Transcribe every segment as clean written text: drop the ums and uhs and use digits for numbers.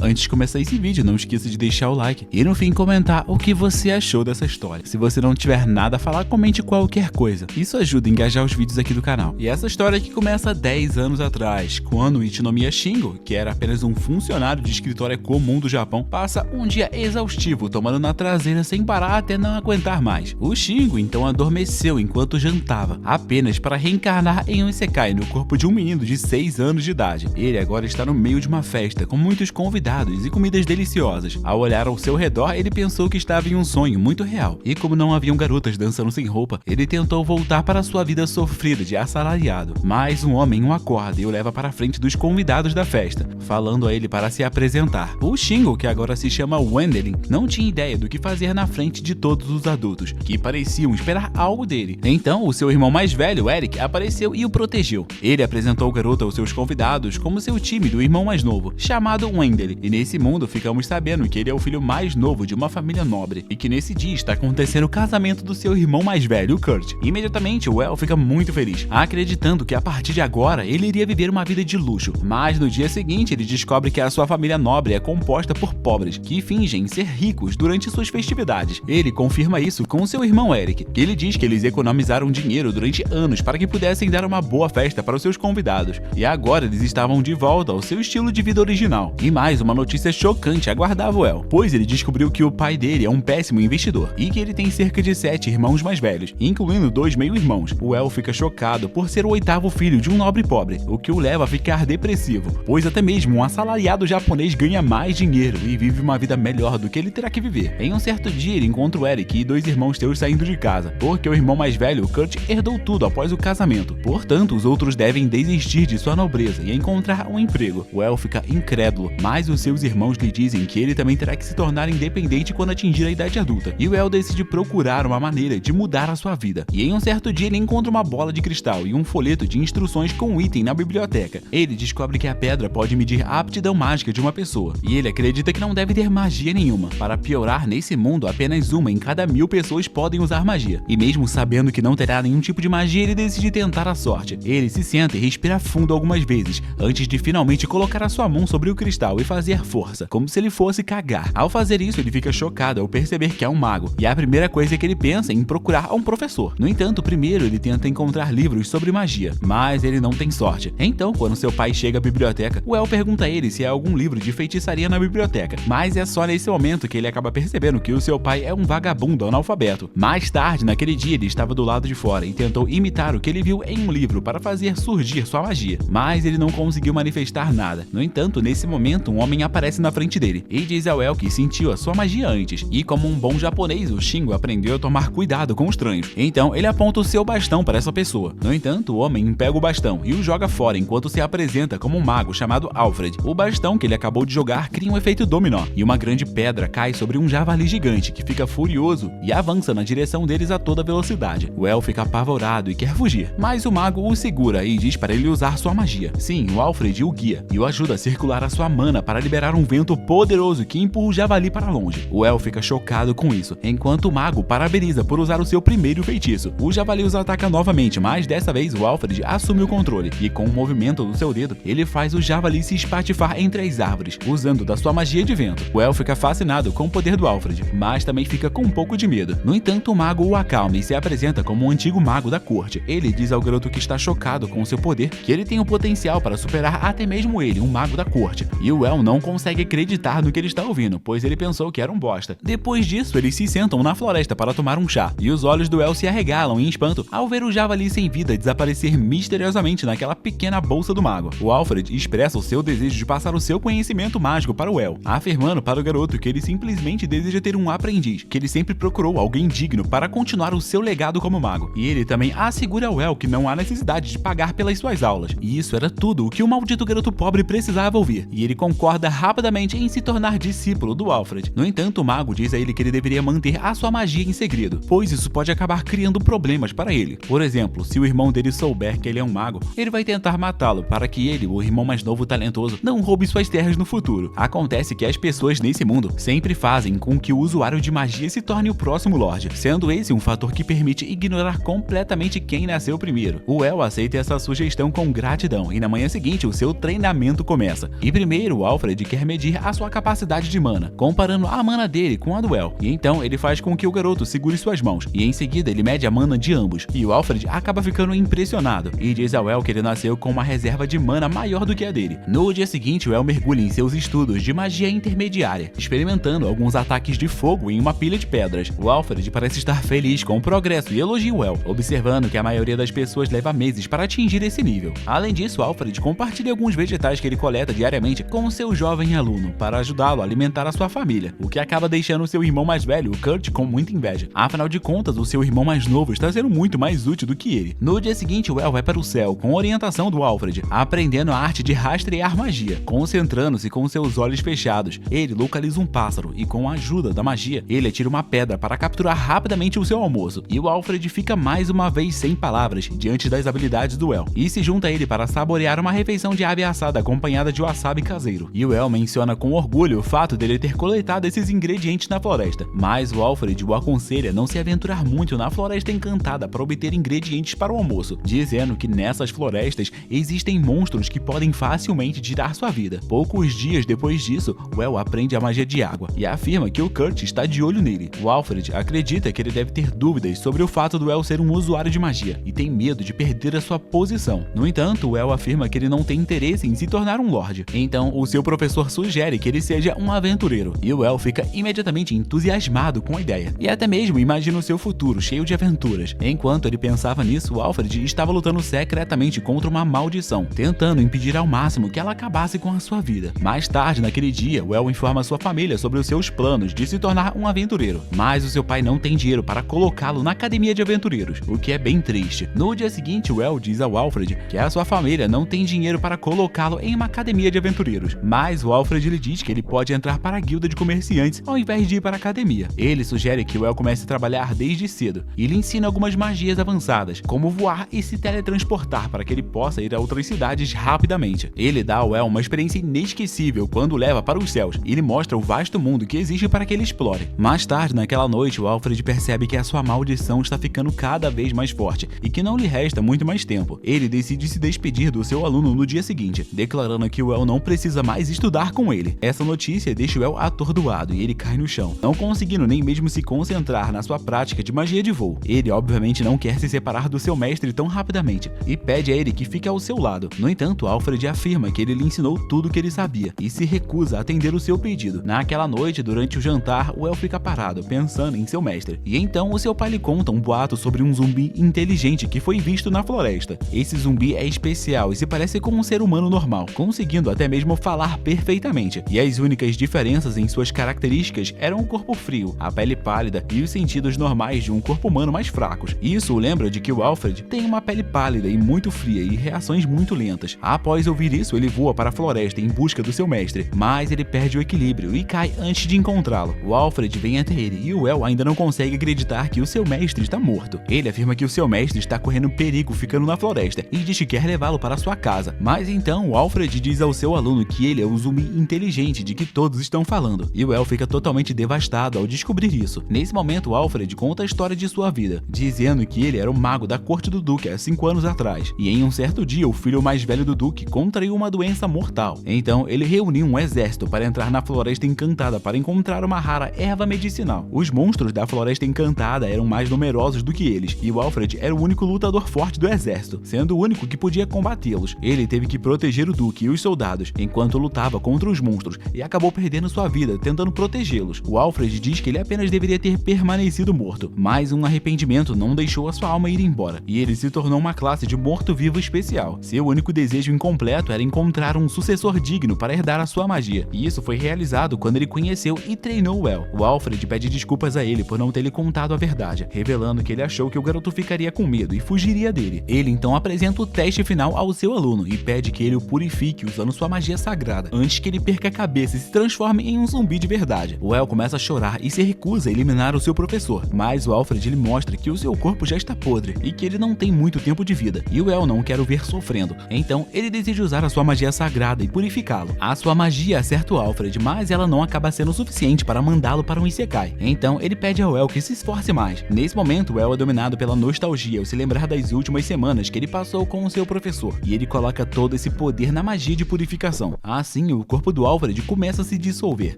Antes de começar esse vídeo, não esqueça de deixar o like e no fim comentar o que você achou dessa história. Se você não tiver nada a falar, comente qualquer coisa. Isso ajuda a engajar os vídeos aqui do canal. E essa história aqui começa 10 anos atrás, quando Ichinomiya Shingo, que era apenas um funcionário de escritório comum do Japão, passa um dia exaustivo tomando na traseira sem parar até não aguentar mais. O Shingo então adormeceu enquanto jantava, apenas para reencarnar em um isekai no corpo de um menino de 6 anos de idade. Ele agora está no meio de uma festa, com muitos convidados e comidas deliciosas. Ao olhar ao seu redor, ele pensou que estava em um sonho muito real. E como não haviam garotas dançando sem roupa, ele tentou voltar para sua vida sofrida de assalariado. Mas um homem o acorda e o leva para a frente dos convidados da festa, falando a ele para se apresentar. O Shingo, que agora se chama Wendelin, não tinha ideia do que fazer na frente de todos os adultos, que pareciam esperar algo dele. Então, o seu irmão mais velho, Eric, apareceu e o protegeu. Ele apresentou o garoto aos seus convidados como seu tímido irmão mais novo, chamado Wendelin. E nesse mundo ficamos sabendo que ele é o filho mais novo de uma família nobre, e que nesse dia está acontecendo o casamento do seu irmão mais velho, Kurt. Imediatamente, o El fica muito feliz, acreditando que a partir de agora ele iria viver uma vida de luxo. Mas no dia seguinte ele descobre que a sua família nobre é composta por pobres, que fingem ser ricos durante suas festividades. Ele confirma isso com seu irmão Eric, que ele diz que eles economizaram dinheiro durante anos para que pudessem dar uma boa festa para os seus convidados, e agora eles estavam de volta ao seu estilo de vida original. E mais uma notícia chocante aguardava o El, pois ele descobriu que o pai dele é um péssimo investidor e que ele tem cerca de 7 irmãos mais velhos, incluindo 2 meio-irmãos. O El fica chocado por ser o 8º filho de um nobre pobre, o que o leva a ficar depressivo, pois até mesmo um assalariado japonês ganha mais dinheiro e vive uma vida melhor do que ele terá que viver. Em um certo dia ele encontra o Eric e 2 irmãos seus saindo de casa, porque o irmão mais velho, Kurt, herdou tudo após o casamento. Portanto, os outros devem desistir de sua nobreza e encontrar um emprego. O El fica incrédulo, mas os seus irmãos lhe dizem que ele também terá que se tornar independente quando atingir a idade adulta, e o El decide procurar uma maneira de mudar a sua vida. E em um certo dia ele encontra uma bola de cristal e um folheto de instruções com um item na biblioteca. Ele descobre que a pedra pode medir a aptidão mágica de uma pessoa, e ele acredita que não deve ter magia nenhuma. Para piorar, nesse mundo apenas uma em cada 1000 pessoas podem usar magia, e mesmo sabendo que não terá nenhum tipo de magia, ele decide tentar a sorte. Ele se senta e respira fundo algumas vezes, antes de finalmente colocar a sua mão sobre o cristal e fazer força, como se ele fosse cagar. Ao fazer isso, ele fica chocado ao perceber que é um mago, e a primeira coisa que ele pensa é em procurar um professor. No entanto, primeiro ele tenta encontrar livros sobre magia, mas ele não tem sorte. Então, quando seu pai chega à biblioteca, o El pergunta a ele se há algum livro de feitiçaria na biblioteca, mas é só nesse momento que ele acaba percebendo que o seu pai é um vagabundo analfabeto. Mais tarde, naquele dia, ele estava do lado de fora e tentou imitar o que ele viu em um livro para fazer surgir sua magia, mas ele não conseguiu manifestar nada. No entanto, nesse momento, um homem aparece na frente dele e diz ao El que sentiu a sua magia antes, e como um bom japonês, o Shingo aprendeu a tomar cuidado com estranhos. Então ele aponta o seu bastão para essa pessoa. No entanto, o homem pega o bastão e o joga fora enquanto se apresenta como um mago chamado Alfred. O bastão que ele acabou de jogar cria um efeito dominó, e uma grande pedra cai sobre um javali gigante que fica furioso e avança na direção deles a toda velocidade. O El fica apavorado e quer fugir, mas o mago o segura e diz para ele usar sua magia. Sim, o Alfred o guia e o ajuda a circular a sua mana para liberar um vento poderoso que empurra o javali para longe. O El fica chocado com isso, enquanto o mago parabeniza por usar o seu primeiro feitiço. O javali os ataca novamente, mas dessa vez o Alfred assume o controle, e com um movimento do seu dedo, ele faz o javali se espatifar entre as árvores, usando da sua magia de vento. O El fica fascinado com o poder do Alfred, mas também fica com um pouco de medo. No entanto, o mago o acalma e se apresenta como um antigo mago da corte. Ele diz ao garoto que está chocado com seu poder que ele tem o potencial para superar até mesmo ele, um mago da corte. E o El não consegue acreditar no que ele está ouvindo, pois ele pensou que era um bosta. Depois disso, eles se sentam na floresta para tomar um chá, e os olhos do El se arregalam em espanto ao ver o javali sem vida desaparecer misteriosamente naquela pequena bolsa do mago. O Alfred expressa o seu desejo de passar o seu conhecimento mágico para o El, afirmando para o garoto que ele simplesmente deseja ter um aprendiz, que ele sempre procurou alguém digno para continuar o seu legado como mago. E ele também assegura ao El que não há necessidade de pagar pelas suas aulas. E isso era tudo o que o maldito garoto pobre precisava ouvir, e ele concorda rapidamente em se tornar discípulo do Alfred. No entanto, o mago diz a ele que ele deveria manter a sua magia em segredo, pois isso pode acabar criando problemas para ele. Por exemplo, se o irmão dele souber que ele é um mago, ele vai tentar matá-lo para que ele, o irmão mais novo talentoso, não roube suas terras no futuro. Acontece que as pessoas nesse mundo sempre fazem com que o usuário de magia se torne o próximo Lorde, sendo esse um fator que permite ignorar completamente quem nasceu primeiro. O El aceita essa sugestão com gratidão, e na manhã seguinte o seu treinamento começa. E primeiro, o Alfred Alfred quer medir a sua capacidade de mana, comparando a mana dele com a do El, e então ele faz com que o garoto segure suas mãos, e em seguida ele mede a mana de ambos, e o Alfred acaba ficando impressionado, e diz ao El que ele nasceu com uma reserva de mana maior do que a dele. No dia seguinte, o El mergulha em seus estudos de magia intermediária, experimentando alguns ataques de fogo em uma pilha de pedras. O Alfred parece estar feliz com o progresso e elogia o El, observando que a maioria das pessoas leva meses para atingir esse nível. Além disso, Alfred compartilha alguns vegetais que ele coleta diariamente com seu jovem aluno, para ajudá-lo a alimentar a sua família, o que acaba deixando seu irmão mais velho, o Kurt, com muita inveja. Afinal de contas, o seu irmão mais novo está sendo muito mais útil do que ele. No dia seguinte, o El vai para o céu, com orientação do Alfred, aprendendo a arte de rastrear magia. Concentrando-se com seus olhos fechados, ele localiza um pássaro e, com a ajuda da magia, ele atira uma pedra para capturar rapidamente o seu almoço. E o Alfred fica mais uma vez sem palavras diante das habilidades do El, e se junta a ele para saborear uma refeição de ave assada acompanhada de wasabi caseiro. E o El menciona com orgulho o fato dele ter coletado esses ingredientes na floresta, mas o Alfred o aconselha a não se aventurar muito na floresta encantada para obter ingredientes para o almoço, dizendo que nessas florestas existem monstros que podem facilmente tirar sua vida. Poucos dias depois disso, o El aprende a magia de água e afirma que o Kurt está de olho nele. O Alfred acredita que ele deve ter dúvidas sobre o fato do El ser um usuário de magia e tem medo de perder a sua posição. No entanto, o El afirma que ele não tem interesse em se tornar um Lorde. Então, o seu professor sugere que ele seja um aventureiro, e o El fica imediatamente entusiasmado com a ideia, e até mesmo imagina o seu futuro cheio de aventuras. Enquanto ele pensava nisso, o Alfred estava lutando secretamente contra uma maldição, tentando impedir ao máximo que ela acabasse com a sua vida. Mais tarde naquele dia, o El informa sua família sobre os seus planos de se tornar um aventureiro, mas o seu pai não tem dinheiro para colocá-lo na academia de aventureiros, o que é bem triste. No dia seguinte, o El diz ao Alfred que a sua família não tem dinheiro para colocá-lo em uma academia de aventureiros, mas o Alfred lhe diz que ele pode entrar para a guilda de comerciantes ao invés de ir para a academia. Ele sugere que o El comece a trabalhar desde cedo e lhe ensina algumas magias avançadas, como voar e se teletransportar para que ele possa ir a outras cidades rapidamente. Ele dá ao El uma experiência inesquecível quando o leva para os céus e lhe mostra o vasto mundo que existe para que ele explore. Mais tarde, naquela noite, o Alfred percebe que a sua maldição está ficando cada vez mais forte e que não lhe resta muito mais tempo. Ele decide se despedir do seu aluno no dia seguinte, declarando que o El não precisa mais estudar com ele. Essa notícia deixa o El atordoado e ele cai no chão, não conseguindo nem mesmo se concentrar na sua prática de magia de voo. Ele obviamente não quer se separar do seu mestre tão rapidamente e pede a ele que fique ao seu lado. No entanto, Alfred afirma que ele lhe ensinou tudo o que ele sabia e se recusa a atender o seu pedido. Naquela noite, durante o jantar, o El fica parado, pensando em seu mestre. E então o seu pai lhe conta um boato sobre um zumbi inteligente que foi visto na floresta. Esse zumbi é especial e se parece com um ser humano normal, conseguindo até mesmo falar perfeitamente. E as únicas diferenças em suas características eram o corpo frio, a pele pálida e os sentidos normais de um corpo humano mais fracos. Isso o lembra de que o Alfred tem uma pele pálida e muito fria e reações muito lentas. Após ouvir isso, ele voa para a floresta em busca do seu mestre, mas ele perde o equilíbrio e cai antes de encontrá-lo. O Alfred vem até ele e o El ainda não consegue acreditar que o seu mestre está morto. Ele afirma que o seu mestre está correndo perigo ficando na floresta e diz que quer levá-lo para sua casa. Mas então o Alfred diz ao seu aluno que ele é o zumbi inteligente de que todos estão falando, e o El fica totalmente devastado ao descobrir isso. Nesse momento, o Alfred conta a história de sua vida, dizendo que ele era o mago da corte do Duque há 5 anos atrás, e em um certo dia o filho mais velho do Duque contraiu uma doença mortal. Então ele reuniu um exército para entrar na Floresta Encantada para encontrar uma rara erva medicinal. Os monstros da Floresta Encantada eram mais numerosos do que eles, e o Alfred era o único lutador forte do exército, sendo o único que podia combatê-los. Ele teve que proteger o Duque e os soldados, enquanto lutava contra os monstros, e acabou perdendo sua vida tentando protegê-los. O Alfred diz que ele apenas deveria ter permanecido morto, mas um arrependimento não deixou a sua alma ir embora, e ele se tornou uma classe de morto-vivo especial. Seu único desejo incompleto era encontrar um sucessor digno para herdar a sua magia, e isso foi realizado quando ele conheceu e treinou o El. O Alfred pede desculpas a ele por não ter lhe contado a verdade, revelando que ele achou que o garoto ficaria com medo e fugiria dele. Ele então apresenta o teste final ao seu aluno e pede que ele o purifique usando sua magia sagrada, antes que ele perca a cabeça e se transforme em um zumbi de verdade. O El começa a chorar e se recusa a eliminar o seu professor, mas o Alfred lhe mostra que o seu corpo já está podre e que ele não tem muito tempo de vida, e o El não quer o ver sofrendo. Então ele decide usar a sua magia sagrada e purificá-lo. A sua magia acerta o Alfred, mas ela não acaba sendo suficiente para mandá-lo para um Isekai. Então ele pede ao El que se esforce mais. Nesse momento, o El é dominado pela nostalgia ao se lembrar das últimas semanas que ele passou com o seu professor, e ele coloca todo esse poder na magia de purificação. Assim, Assim, o corpo do Alfred começa a se dissolver,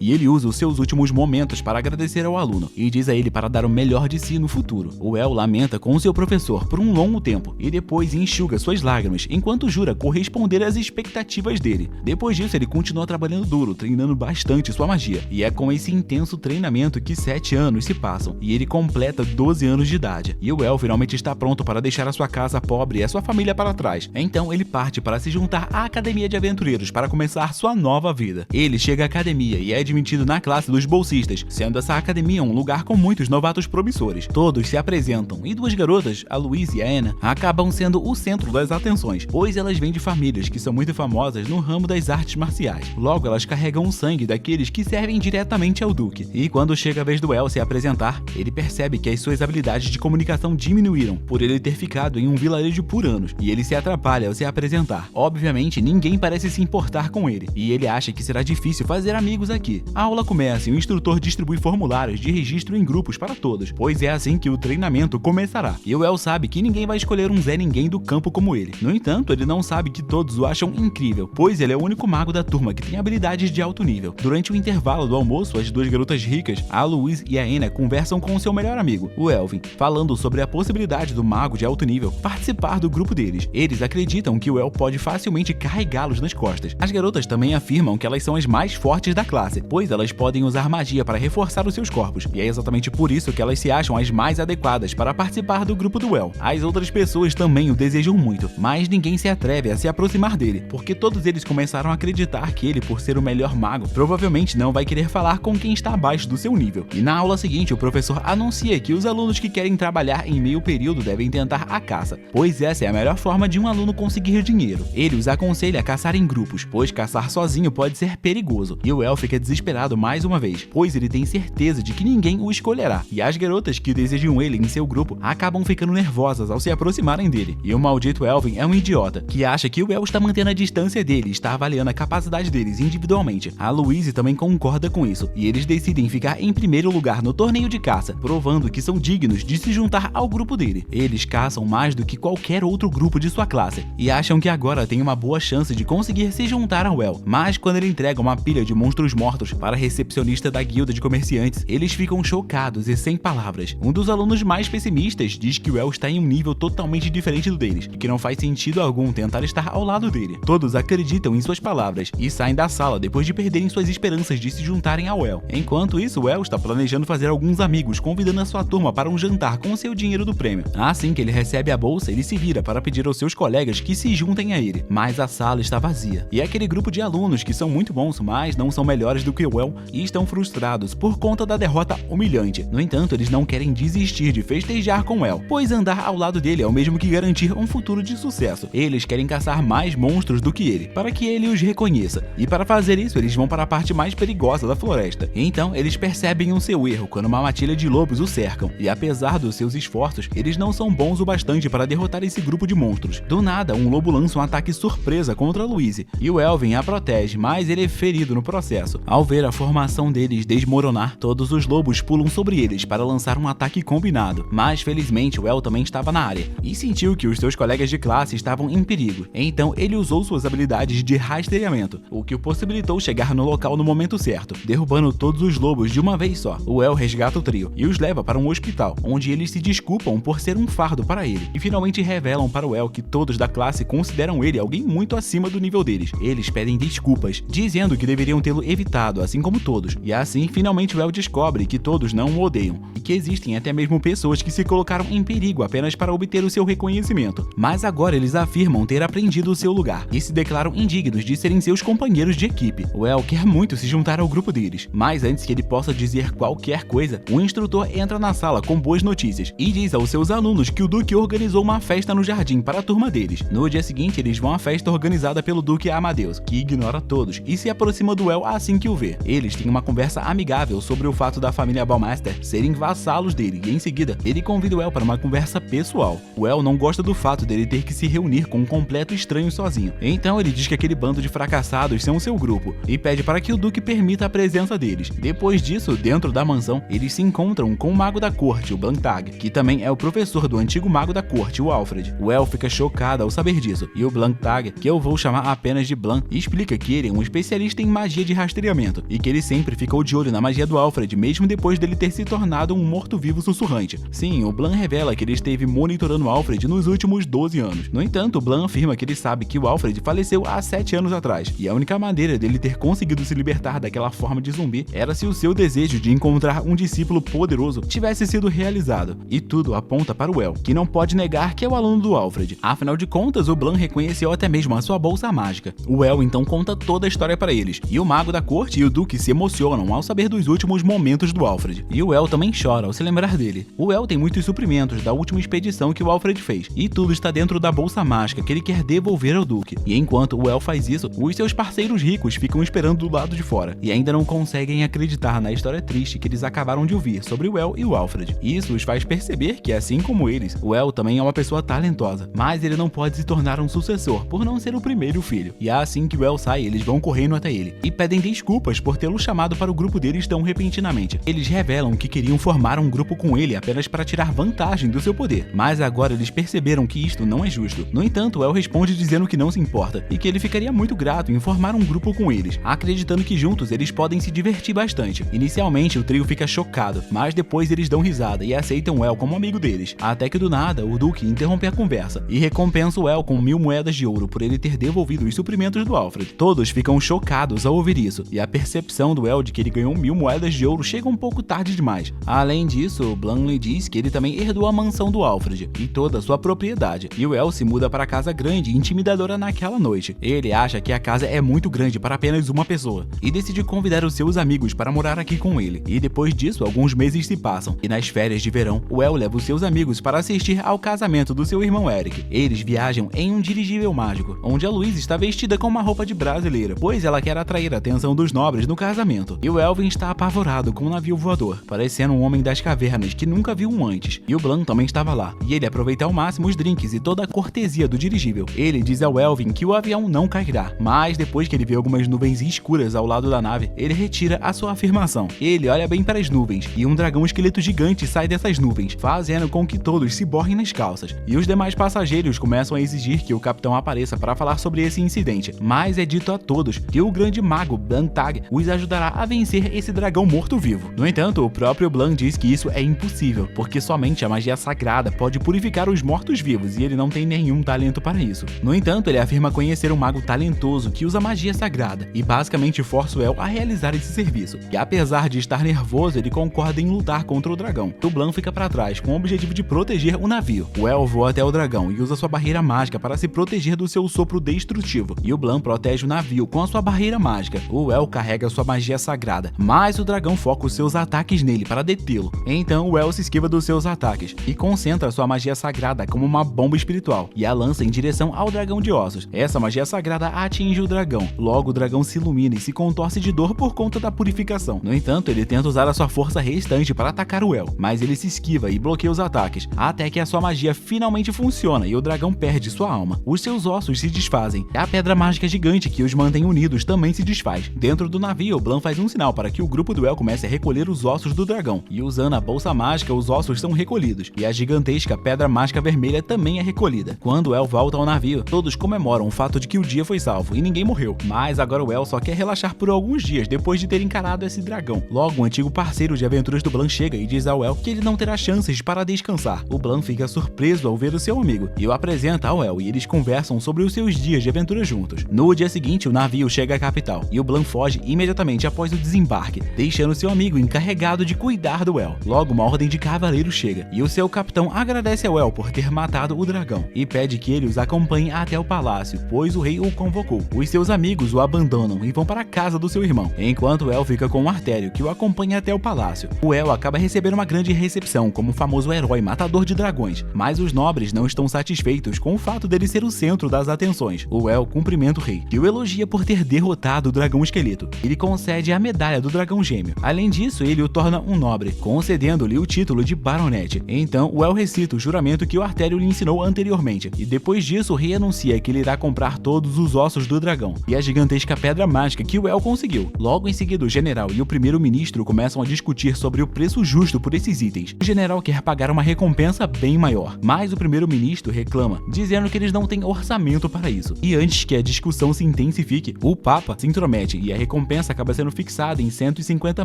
e ele usa os seus últimos momentos para agradecer ao aluno, e diz a ele para dar o melhor de si no futuro. O El lamenta com seu professor por um longo tempo, e depois enxuga suas lágrimas, enquanto jura corresponder às expectativas dele. Depois disso, ele continua trabalhando duro, treinando bastante sua magia, e é com esse intenso treinamento que 7 anos se passam, e ele completa 12 anos de idade. E o El finalmente está pronto para deixar a sua casa pobre e a sua família para trás. Então ele parte para se juntar à Academia de Aventureiros para começar sua nova vida. Ele chega à academia e é admitido na classe dos bolsistas, sendo essa academia um lugar com muitos novatos promissores. Todos se apresentam e duas garotas, a Louise e a Anna, acabam sendo o centro das atenções, pois elas vêm de famílias que são muito famosas no ramo das artes marciais. Logo, elas carregam o sangue daqueles que servem diretamente ao Duque. E quando chega a vez do El se apresentar, ele percebe que as suas habilidades de comunicação diminuíram por ele ter ficado em um vilarejo por anos, e ele se atrapalha ao se apresentar. Obviamente, ninguém parece se importar com ele, e ele acha que será difícil fazer amigos aqui. A aula começa e o instrutor distribui formulários de registro em grupos para todos, pois é assim que o treinamento começará. E o El sabe que ninguém vai escolher um Zé Ninguém do campo como ele. No entanto, ele não sabe que todos o acham incrível, pois ele é o único mago da turma que tem habilidades de alto nível. Durante o intervalo do almoço, as duas garotas ricas, a Louise e a Anna, conversam com seu melhor amigo, o Elvin, falando sobre a possibilidade do mago de alto nível participar do grupo deles. Eles acreditam que o El pode facilmente carregá-los nas costas. As garotas também afirmam que elas são as mais fortes da classe, pois elas podem usar magia para reforçar os seus corpos, e é exatamente por isso que elas se acham as mais adequadas para participar do grupo do El. As outras pessoas também o desejam muito, mas ninguém se atreve a se aproximar dele, porque todos eles começaram a acreditar que ele, por ser o melhor mago, provavelmente não vai querer falar com quem está abaixo do seu nível. E na aula seguinte, o professor anuncia que os alunos que querem trabalhar em meio período devem tentar a caça, pois essa é a melhor forma de um aluno conseguir dinheiro. Ele os aconselha a caçar em grupos, pois caçar sozinho pode ser perigoso, e o El fica desesperado mais uma vez, pois ele tem certeza de que ninguém o escolherá, e as garotas que desejam ele em seu grupo acabam ficando nervosas ao se aproximarem dele. E o maldito Elvin é um idiota, que acha que o El está mantendo a distância dele e está avaliando a capacidade deles individualmente. A Louise também concorda com isso, e eles decidem ficar em primeiro lugar no torneio de caça, provando que são dignos de se juntar ao grupo dele. Eles caçam mais do que qualquer outro grupo de sua classe, e acham que agora tem uma boa chance de conseguir se juntar ao El. Mas quando ele entrega uma pilha de monstros mortos para a recepcionista da guilda de comerciantes, eles ficam chocados e sem palavras. Um dos alunos mais pessimistas diz que o El está em um nível totalmente diferente do deles, e que não faz sentido algum tentar estar ao lado dele. Todos acreditam em suas palavras e saem da sala depois de perderem suas esperanças de se juntarem ao El. Enquanto isso, o El está planejando fazer alguns amigos, convidando a sua turma para um jantar com o seu dinheiro do prêmio. Assim que ele recebe a bolsa, ele se vira para pedir aos seus colegas que se juntem a ele, mas a sala está vazia. E é aquele grupo de alunos que são muito bons, mas não são melhores do que o El e estão frustrados por conta da derrota humilhante. No entanto, eles não querem desistir de festejar com o El, pois andar ao lado dele é o mesmo que garantir um futuro de sucesso. Eles querem caçar mais monstros do que ele, para que ele os reconheça. E para fazer isso, eles vão para a parte mais perigosa da floresta. Então, eles percebem o seu erro quando uma matilha de lobos o cercam. E apesar dos seus esforços, eles não são bons o bastante para derrotar esse grupo de monstros. Do nada, um lobo lança um ataque surpresa contra a Louise, e o Elvin a protege, mas ele é ferido no processo. Ao ver a formação deles desmoronar, todos os lobos pulam sobre eles para lançar um ataque combinado. Mas felizmente, o El também estava na área, e sentiu que os seus colegas de classe estavam em perigo. Então ele usou suas habilidades de rastreamento, o que o possibilitou chegar no local no momento certo, derrubando todos os lobos de uma vez só. O El resgata o trio e os leva para um hospital, onde eles se desculpam por ser um fardo para ele, e finalmente revelam para o El que todos da classe consideram ele alguém muito acima do nível deles. Eles pedem desculpas, dizendo que deveriam tê-lo evitado, assim como todos, e assim finalmente o El descobre que todos não o odeiam, e que existem até mesmo pessoas que se colocaram em perigo apenas para obter o seu reconhecimento. Mas agora eles afirmam ter aprendido o seu lugar, e se declaram indignos de serem seus companheiros de equipe. O El quer muito se juntar ao grupo deles, mas antes que ele possa dizer qualquer coisa, o instrutor entra na sala com boas notícias, e diz aos seus alunos que o Duque organizou uma festa no jardim para a turma deles. No dia seguinte, eles vão à festa organizada pelo Duque Amadeus, que ignora todos e se aproxima do El assim que o vê. Eles têm uma conversa amigável sobre o fato da família Baumeister serem vassalos dele, e em seguida, ele convida o El para uma conversa pessoal. O El não gosta do fato dele ter que se reunir com um completo estranho sozinho. Então ele diz que aquele bando de fracassados são seu grupo, e pede para que o Duque permita a presença deles. Depois disso, dentro da mansão, eles se encontram com o mago da corte, o Blanktag, que também é o professor do antigo mago da corte, o Alfred. O El fica chocado ao saber disso, e o Blanktag, que eu vou chamar apenas de Blanc, explica explica que ele é um especialista em magia de rastreamento e que ele sempre ficou de olho na magia do Alfred, mesmo depois dele ter se tornado um morto-vivo sussurrante. Sim, o Blan revela que ele esteve monitorando o Alfred nos últimos 12 anos. No entanto, o Blan afirma que ele sabe que o Alfred faleceu há 7 anos atrás, e a única maneira dele ter conseguido se libertar daquela forma de zumbi era se o seu desejo de encontrar um discípulo poderoso tivesse sido realizado. E tudo aponta para o El, que não pode negar que é o aluno do Alfred. Afinal de contas, o Blan reconheceu até mesmo a sua bolsa mágica. O El então conta toda a história para eles, e o mago da corte e o duque se emocionam ao saber dos últimos momentos do Alfred. E o El também chora ao se lembrar dele. O El tem muitos suprimentos da última expedição que o Alfred fez, e tudo está dentro da bolsa mágica que ele quer devolver ao duque. E enquanto o El faz isso, os seus parceiros ricos ficam esperando do lado de fora, e ainda não conseguem acreditar na história triste que eles acabaram de ouvir sobre o El e o Alfred. Isso os faz perceber que, assim como eles, o El também é uma pessoa talentosa, mas ele não pode se tornar um sucessor por não ser o primeiro filho. E assim que o El sai, eles vão correndo até ele e pedem desculpas por tê-lo chamado para o grupo deles tão repentinamente. Eles revelam que queriam formar um grupo com ele apenas para tirar vantagem do seu poder, mas agora eles perceberam que isto não é justo. No entanto, o El responde dizendo que não se importa e que ele ficaria muito grato em formar um grupo com eles, acreditando que juntos eles podem se divertir bastante. Inicialmente, o trio fica chocado, mas depois eles dão risada e aceitam o El como amigo deles, até que do nada, o Duque interrompe a conversa e recompensa o El com 1000 moedas de ouro por ele ter devolvido os suprimentos do Alfred. Todos ficam chocados ao ouvir isso, e a percepção do El de que ele ganhou 1000 moedas de ouro chega um pouco tarde demais. Além disso, Blan lhe diz que ele também herdou a mansão do Alfred e toda a sua propriedade, e o El se muda para a casa grande e intimidadora naquela noite. Ele acha que a casa é muito grande para apenas uma pessoa, e decide convidar os seus amigos para morar aqui com ele. E depois disso, alguns meses se passam, e nas férias de verão, o El leva os seus amigos para assistir ao casamento do seu irmão Eric. Eles viajam em um dirigível mágico, onde a Louise está vestida com uma roupa de brasileira, pois ela quer atrair a atenção dos nobres no casamento. E o Elvin está apavorado com um navio voador, parecendo um homem das cavernas que nunca viu um antes. E o Blan também estava lá, e ele aproveita ao máximo os drinks e toda a cortesia do dirigível. Ele diz ao Elvin que o avião não cairá, mas depois que ele vê algumas nuvens escuras ao lado da nave, ele retira a sua afirmação. Ele olha bem para as nuvens, e um dragão esqueleto gigante sai dessas nuvens, fazendo com que todos se borrem nas calças. E os demais passageiros começam a exigir que o capitão apareça para falar sobre esse incidente, mas é dito a todos que o grande mago Blantag os ajudará a vencer esse dragão morto-vivo. No entanto, o próprio Blan diz que isso é impossível, porque somente a magia sagrada pode purificar os mortos-vivos e ele não tem nenhum talento para isso. No entanto, ele afirma conhecer um mago talentoso que usa magia sagrada e basicamente força o El a realizar esse serviço. E apesar de estar nervoso, ele concorda em lutar contra o dragão. O Blan fica para trás com o objetivo de proteger o navio. O El voa até o dragão e usa sua barreira mágica para se proteger do seu sopro destrutivo, e o Blan protege o navio com a sua barreira mágica. O El carrega sua magia sagrada, mas o dragão foca os seus ataques nele para detê-lo. Então o El se esquiva dos seus ataques e concentra sua magia sagrada como uma bomba espiritual e a lança em direção ao dragão de ossos. Essa magia sagrada atinge o dragão, logo o dragão se ilumina e se contorce de dor por conta da purificação. No entanto, ele tenta usar a sua força restante para atacar o El, mas ele se esquiva e bloqueia os ataques, até que a sua magia finalmente funciona e o dragão perde sua alma. Os seus ossos se desfazem, e a pedra mágica gigante que os mantém unidos também se desfaz. Dentro do navio, o Blan faz um sinal para que o grupo do El comece a recolher os ossos do dragão, e usando a bolsa mágica, os ossos são recolhidos, e a gigantesca pedra mágica vermelha também é recolhida. Quando o El volta ao navio, todos comemoram o fato de que o dia foi salvo e ninguém morreu, mas agora o El só quer relaxar por alguns dias depois de ter encarado esse dragão. Logo, um antigo parceiro de aventuras do Blan chega e diz ao El que ele não terá chances para descansar. O Blan fica surpreso ao ver o seu amigo e o apresenta ao El, e eles conversam sobre os seus dias de aventura juntos. No dia seguinte, o navio chega à capital e o Blan foge imediatamente após o desembarque, deixando seu amigo encarregado de cuidar do El. Logo, uma ordem de cavaleiro chega e o seu capitão agradece ao El por ter matado o dragão e pede que ele os acompanhe até o palácio, pois o rei o convocou. Os seus amigos o abandonam e vão para a casa do seu irmão, enquanto o El fica com o Artério, que o acompanha até o palácio. O El acaba recebendo uma grande recepção como o famoso herói matador de dragões, mas os nobres não estão satisfeitos com o fato dele ser o centro das atenções. O El cumprimenta o rei, que o elogia por ter derrotado o dragão esqueleto. Ele concede a medalha do dragão gêmeo. Além disso, ele o torna um nobre, concedendo-lhe o título de baronete. Então, o El recita o juramento que o Artério lhe ensinou anteriormente, e depois disso, o rei anuncia que ele irá comprar todos os ossos do dragão e a gigantesca pedra mágica que o El conseguiu. Logo em seguida, o general e o primeiro-ministro começam a discutir sobre o preço justo por esses itens. O general quer pagar uma recompensa bem maior, mas o primeiro-ministro reclama, dizendo que eles não têm orçamento para isso. E antes que a discussão se intensifique, o Papa se intromete e a recompensa acaba sendo fixada em 150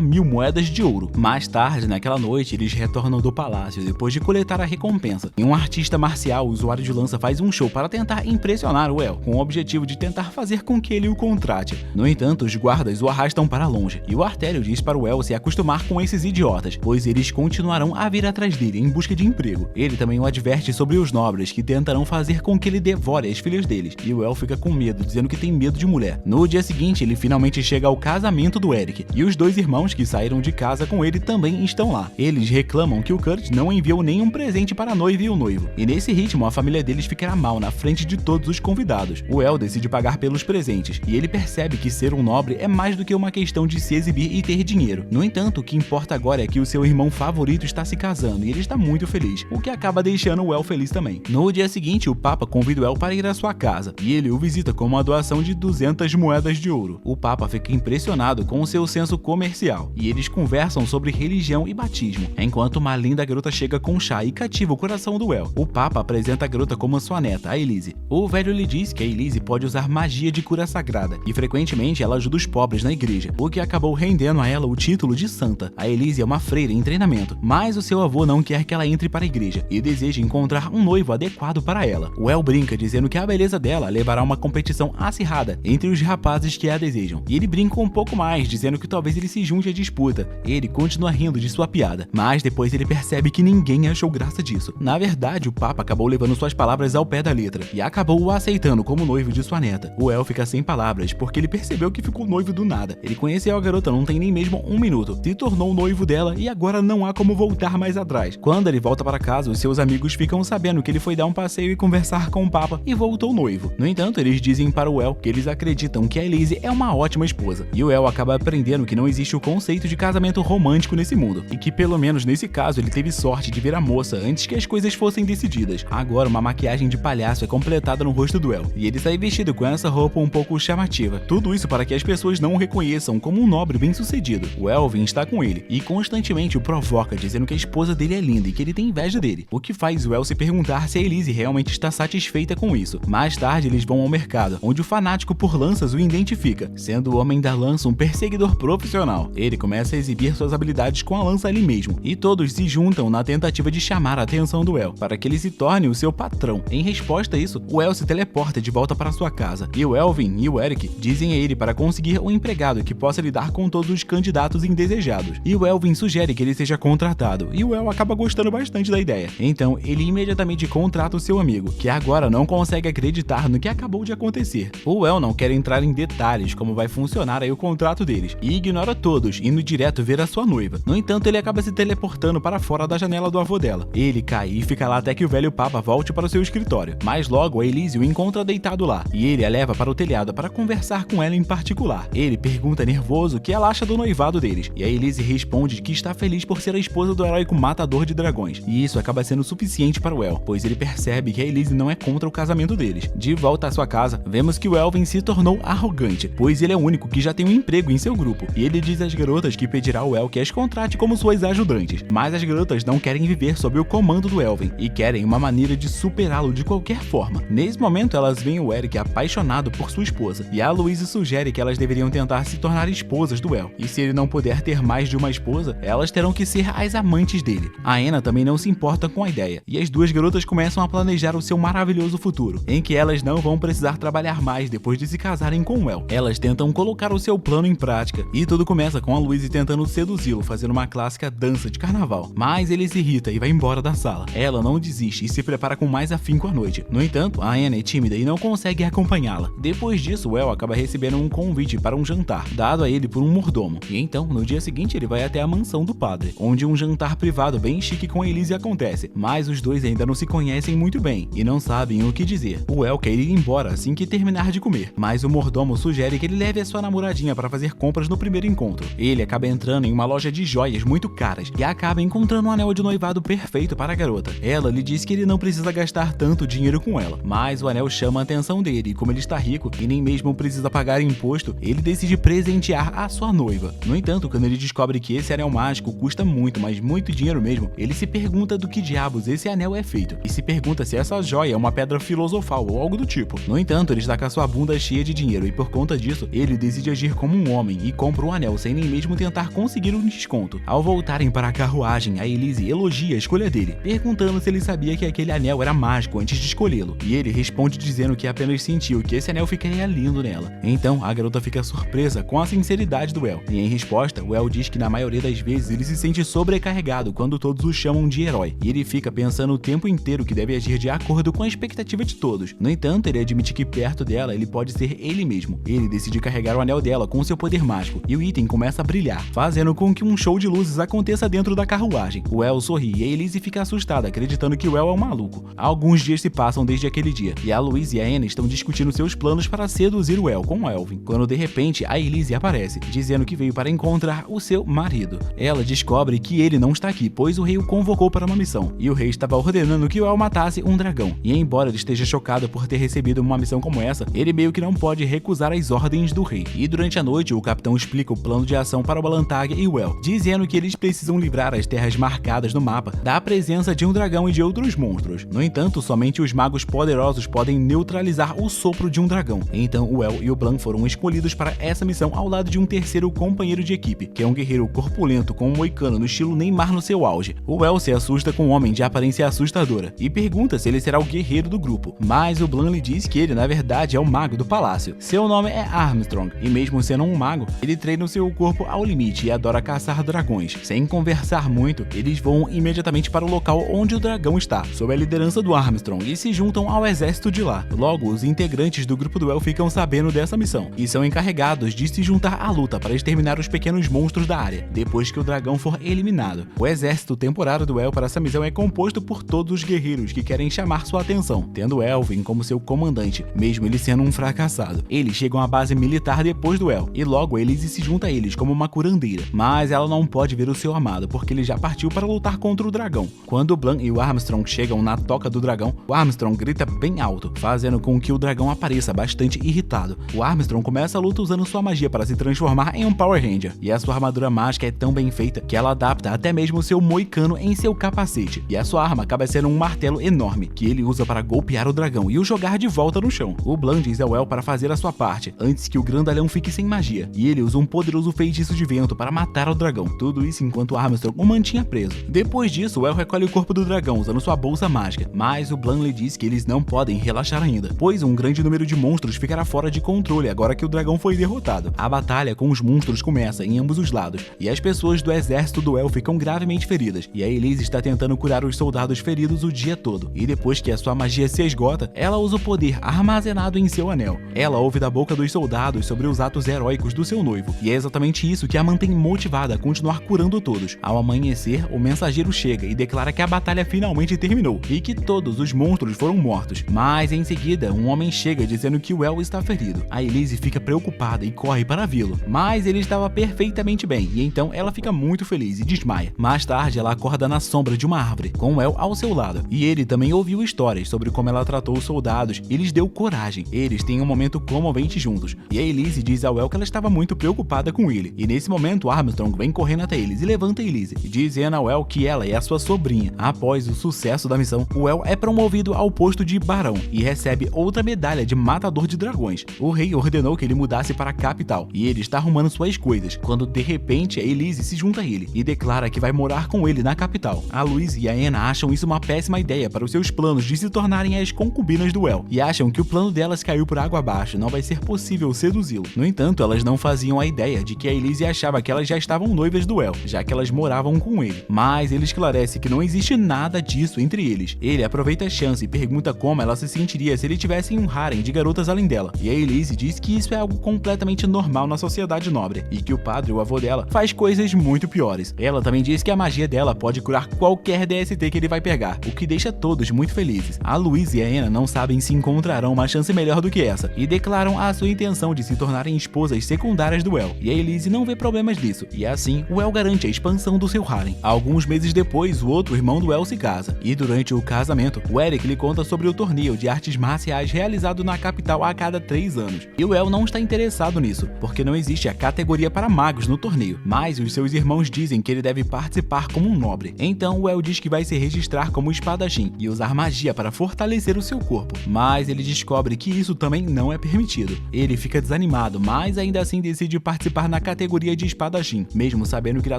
mil moedas de ouro. Mais tarde, naquela noite, eles retornam do palácio depois de coletar a recompensa. E um artista marcial, usuário de lança, faz um show para tentar impressionar o El, com o objetivo de tentar fazer com que ele o contrate. No entanto, os guardas o arrastam para longe, e o Artério diz para o El se acostumar com esses idiotas, pois eles continuarão a vir atrás dele em busca de emprego. Ele também o adverte sobre os nobres, que tentarão fazer com que ele devore as filhas deles, e o El fica com medo, dizendo que tem medo de mulher. No dia seguinte, ele finalmente chega ao casamento do Eric, e os dois irmãos que saíram de casa com ele também estão lá. Eles reclamam que o Kurt não enviou nenhum presente para a noiva e o noivo, e nesse ritmo a família deles ficará mal na frente de todos os convidados. O El decide pagar pelos presentes, e ele percebe que ser um nobre é mais do que uma questão de se exibir e ter dinheiro. No entanto, o que importa agora é que o seu irmão favorito está se casando, e ele está muito feliz, o que acaba deixando o El feliz também. No dia seguinte, o Papa convida o El para ir à sua casa, e ele o visita com uma doação de 200 moedas de ouro. O Papa fica impressionado com o seu senso comercial, e eles conversam sobre religião e batismo, enquanto uma linda garota chega com chá e cativa o coração do El. O Papa apresenta a garota como sua neta, a Elise. O velho lhe diz que a Elise pode usar magia de cura sagrada, e frequentemente ela ajuda os pobres na igreja, o que acabou rendendo a ela o título de santa. A Elise é uma freira em treinamento, mas o seu avô não quer que ela entre para a igreja, e deseja encontrar um noivo adequado para ela. O El brinca dizendo que a beleza dela levará a uma competição acirrada entre os rapazes que a desejam, e ele brinca um pouco mais, dizendo que talvez ele se junte à disputa. Ele continua rindo de sua piada, mas depois ele percebe que ninguém achou graça disso. Na verdade, o Papa acabou levando suas palavras ao pé da letra, e acabou o aceitando como noivo de sua neta. O El fica sem palavras, porque ele percebeu que ficou noivo do nada. Ele conheceu a garota não tem nem mesmo um minuto, se tornou noivo dela e agora não há como voltar mais atrás. Quando ele volta para casa, os seus amigos ficam sabendo que ele foi dar um passeio e conversar com o Papa e voltou noivo. No entanto, eles dizem para o El que eles acreditam que a Elise é uma ótima esposa, e o El acaba aprendendo que não existe o conceito de casamento romântico nesse mundo, e que pelo menos nesse caso ele teve sorte de ver a moça antes que as coisas fossem decididas. Agora uma maquiagem de palhaço é completada no rosto do El, e ele sai vestido com essa roupa um pouco chamativa. Tudo isso para que as pessoas não o reconheçam como um nobre bem-sucedido. O Elvin está com ele, e constantemente o provoca, dizendo que a esposa dele é linda e que ele tem inveja dele, o que faz o El se perguntar se a Elise realmente está satisfeita com isso. Mais tarde eles vão ao mercado, onde o fanático por lanças o identifica, sendo o homem da lança um perseguidor profissional. Ele começa a exibir suas habilidades com a lança ali mesmo, e todos se juntam na tentativa de chamar a atenção do El, para que ele se torne o seu patrão. Em resposta a isso, o El se teleporta de volta para sua casa, e o Elvin e o Eric dizem a ele para conseguir um empregado que possa lidar com todos os candidatos indesejados, e o Elvin sugere que ele seja contratado, e o El acaba gostando bastante da ideia. Então ele imediatamente contrata o seu amigo, que agora não consegue acreditar no que acabou de acontecer. O El não quer entrar em detalhes como vai funcionar aí o contrato deles, e ignora todos, indo direto ver a sua noiva. No entanto, ele acaba se teleportando para fora da janela do avô dela. Ele cai e fica lá até que o velho Papa volte para o seu escritório, mas logo a Elise o encontra deitado lá, e ele a leva para o telhado para conversar com ela em particular. Ele pergunta nervoso o que ela acha do noivado deles, e a Elise responde que está feliz por ser a esposa do heróico matador de dragões, e isso acaba sendo suficiente para o El, pois ele percebe que a Elise não é contra o casamento deles. De volta à sua casa, vemos que o Elvin se tornou arrogante, pois ele é o único que já tem um emprego em seu grupo, e ele diz às garotas que pedirá ao El que as contrate como suas ajudantes, mas as garotas não querem viver sob o comando do Elvin, e querem uma maneira de superá-lo de qualquer forma. Nesse momento, elas veem o Eric apaixonado por sua esposa, e a Louise sugere que elas deveriam tentar se tornar esposas do El, e se ele não puder ter mais de uma esposa, elas terão que ser as amantes dele. A Anna também não se importa com a ideia, e as duas garotas começam a planejar o seu maravilhoso futuro, em que elas não vão precisar trabalhar mais depois de se casarem com o El. Elas tentam colocar o seu plano em prática, e tudo começa com a Louise tentando seduzi-lo, fazendo uma clássica dança de carnaval, mas ele se irrita e vai embora da sala. Ela não desiste e se prepara com mais afinco à noite. No entanto, a Anna é tímida e não consegue acompanhá-la. Depois disso, o El acaba recebendo um convite para um jantar, dado a ele por um mordomo, e então, no dia seguinte, ele vai até a mansão do padre, onde um jantar privado bem chique com a Elise acontece, mas os dois ainda não se conhecem muito bem e não sabem o que dizer. O El quer ir embora assim que terminar de comer, mas o mordomo sugere que ele leve a sua namoradinha para fazer compras no primeiro encontro. Ele acaba entrando em uma loja de joias muito caras e acaba encontrando um anel de noivado perfeito para a garota. Ela lhe diz que ele não precisa gastar tanto dinheiro com ela, mas o anel chama a atenção dele e como ele está rico e nem mesmo precisa pagar imposto, ele decide presentear a sua noiva. No entanto, quando ele descobre que esse anel mágico custa muito, mas muito dinheiro mesmo, ele se pergunta do que diabos esse anel é feito e se pergunta se essa joia é uma pedra filosofal ou algo do tipo. No entanto, ele está com a sua bunda cheia de dinheiro e por conta disso, ele decide agir como um homem e compra um anel sem nem mesmo tentar conseguir um desconto. Ao voltarem para a carruagem, a Elise elogia a escolha dele, perguntando se ele sabia que aquele anel era mágico antes de escolhê-lo, e ele responde dizendo que apenas sentiu que esse anel ficaria lindo nela. Então, a garota fica surpresa com a sinceridade do El, e em resposta, o El diz que na maioria das vezes ele se sente sobrecarregado quando todos o chamam de herói, e ele fica pensando o tempo inteiro que deve agir de acordo com a expectativa de todos. No entanto, ele admite que perto dela ele pode ser ele mesmo. Ele decide carregar o anel dela com seu poder mágico, e o item começa a brilhar, fazendo com que um show de luzes aconteça dentro da carruagem. O El sorri e a Elise fica assustada, acreditando que o El é um maluco. Alguns dias se passam desde aquele dia, e a Louise e a Anna estão discutindo seus planos para seduzir o El com o Elvin, quando de repente a Elise aparece, dizendo que veio para encontrar o seu marido. Ela descobre que ele não está aqui, pois o rei o convocou para uma missão, e o rei estava ordenando que o El matasse um dragão, e embora ele esteja chocado por ter recebido uma missão como essa, ele meio que não pode recusar as ordens do rei. E durante a noite, o capitão explica o plano de ação para o Balantag e o El, dizendo que eles precisam livrar as terras marcadas no mapa da presença de um dragão e de outros monstros. No entanto, somente os magos poderosos podem neutralizar o sopro de um dragão. Então, o El e o Blanc foram escolhidos para essa missão ao lado de um terceiro companheiro de equipe, que é um guerreiro corpulento com um moicano no estilo Neymar no seu auge. O El se assusta com um homem de aparência assustadora e pergunta se ele será o guerreiro do grupo, mas o Blanc lhe diz que ele, na verdade, é o mago do palácio. Seu nome é Armstrong, e mesmo sendo um mago, ele treina o seu corpo ao limite e adora caçar dragões. Sem conversar muito, eles vão imediatamente para o local onde o dragão está, sob a liderança do Armstrong, e se juntam ao exército de lá. Logo, os integrantes do grupo do El ficam sabendo dessa missão, e são encarregados de se juntar à luta para exterminar os pequenos monstros da área, depois que o dragão for eliminado. O exército temporário do El para essa missão é composto por todos os guerreiros que querem chamar sua atenção, tendo Elvin como seu comandante, mesmo ele sendo um fracassado. Eles chegam à base militar depois do El, e logo Elise se junta a eles como uma curandeira, mas ela não pode ver o seu amado, porque ele já partiu para lutar contra o dragão. Quando o Blanc e o Armstrong chegam na toca do dragão, o Armstrong grita bem alto, fazendo com que o dragão apareça bastante irritado. O Armstrong começa a luta usando sua magia para se transformar em um Power Ranger, e a sua armadura mágica é tão bem feita que ela adapta até mesmo seu moicano em seu capacete, e a sua arma acaba sendo um martelo enorme, que ele usa para golpear o dragão e o jogar de volta no chão. O Blanc diz ao El para fazer a sua parte, antes que o grandalhão fique sem magia, e ele usa um poderoso feitiço de vento para matar o dragão, tudo isso enquanto Armstrong o mantinha preso. Depois disso, o El recolhe o corpo do dragão usando sua bolsa mágica, mas o Blanc lhe diz que eles não podem relaxar ainda, pois um grande número de monstros ficará fora de controle agora que o dragão foi derrotado. A batalha com os monstros começa em ambos os lados, e as pessoas do exército do El ficam gravemente feridas, e a Elise está tentando curar os soldados feridos o dia todo, e depois que a sua magia se esgota, ela usa o poder armazenado em seu anel. Ela ouve da boca dos soldados sobre os atos heróicos do seu noivo, e é exatamente isso que a mantém motivada a continuar curando todos. Ao amanhecer, o mensageiro chega e declara que a batalha finalmente terminou, e que todos os monstros foram mortos, mas em seguida, um homem chega dizendo que o El está ferido. A Elise fica preocupada e corre para vê-lo, mas ele estava perfeitamente bem, e então ela fica muito feliz e desmaia. Mais tarde, ela acorda na sombra de uma árvore, com o El ao seu lado, e ele também ouviu histórias sobre como ela tratou os soldados e lhes deu coragem. Eles têm um momento comovente juntos, e a Elise diz ao El que ela estava muito preocupada com ele, e nesse momento Armstrong vem correndo até eles e levanta a Elise, dizendo ao El que ela é a sua sobrinha. Após o sucesso da missão, o El é promovido ao posto de barão e recebe outra medalha de matador de dragões. O rei ordenou que ele mudasse para a capital, e ele está arrumando suas coisas, quando de repente a Elise se junta a ele e declara que vai morar com ele na capital. A Louise e a Anna acham isso uma péssima ideia para os seus planos de se tornarem as concubinas do El, e acham que o plano delas caiu por água abaixo, não vai ser possível seduzi-lo. No entanto, elas não faziam a ideia de que a Elise achava que elas já estavam noivas do El, já que elas moravam com ele. Mas ele esclarece que não existe nada disso entre eles. Ele aproveita a chance e pergunta como ela se sentiria se ele tivesse um harem de garotas além dela, e a Elise diz que isso é algo completamente normal na sociedade nobre, e que o padre, o avô dela, faz coisas muito piores. Ela também diz que a magia dela pode curar qualquer DST que ele vai pegar, o que deixa todos muito felizes. A Louise e a Anna não sabem se encontrarão uma chance melhor do que essa, e declaram a sua intenção de se tornarem esposas secundárias do El, e a Elise não vê problemas nisso, e assim o El garante a expansão do seu harem. Alguns meses depois, o outro irmão do El se casa, e durante o casamento, o Eric lhe conta sobre o torneio de artes marciais realizado na capital a cada 3 anos, e o El não está interessado nisso, porque não existe a categoria para magos no torneio, mas os seus irmãos dizem que ele deve participar como um nobre. Então o El diz que vai se registrar como espadachim e usar magia para fortalecer o seu corpo, mas ele descobre que isso também não é permitido. Ele fica desanimado, mas ainda assim decide participar na categoria de espadachim, mesmo sabendo que irá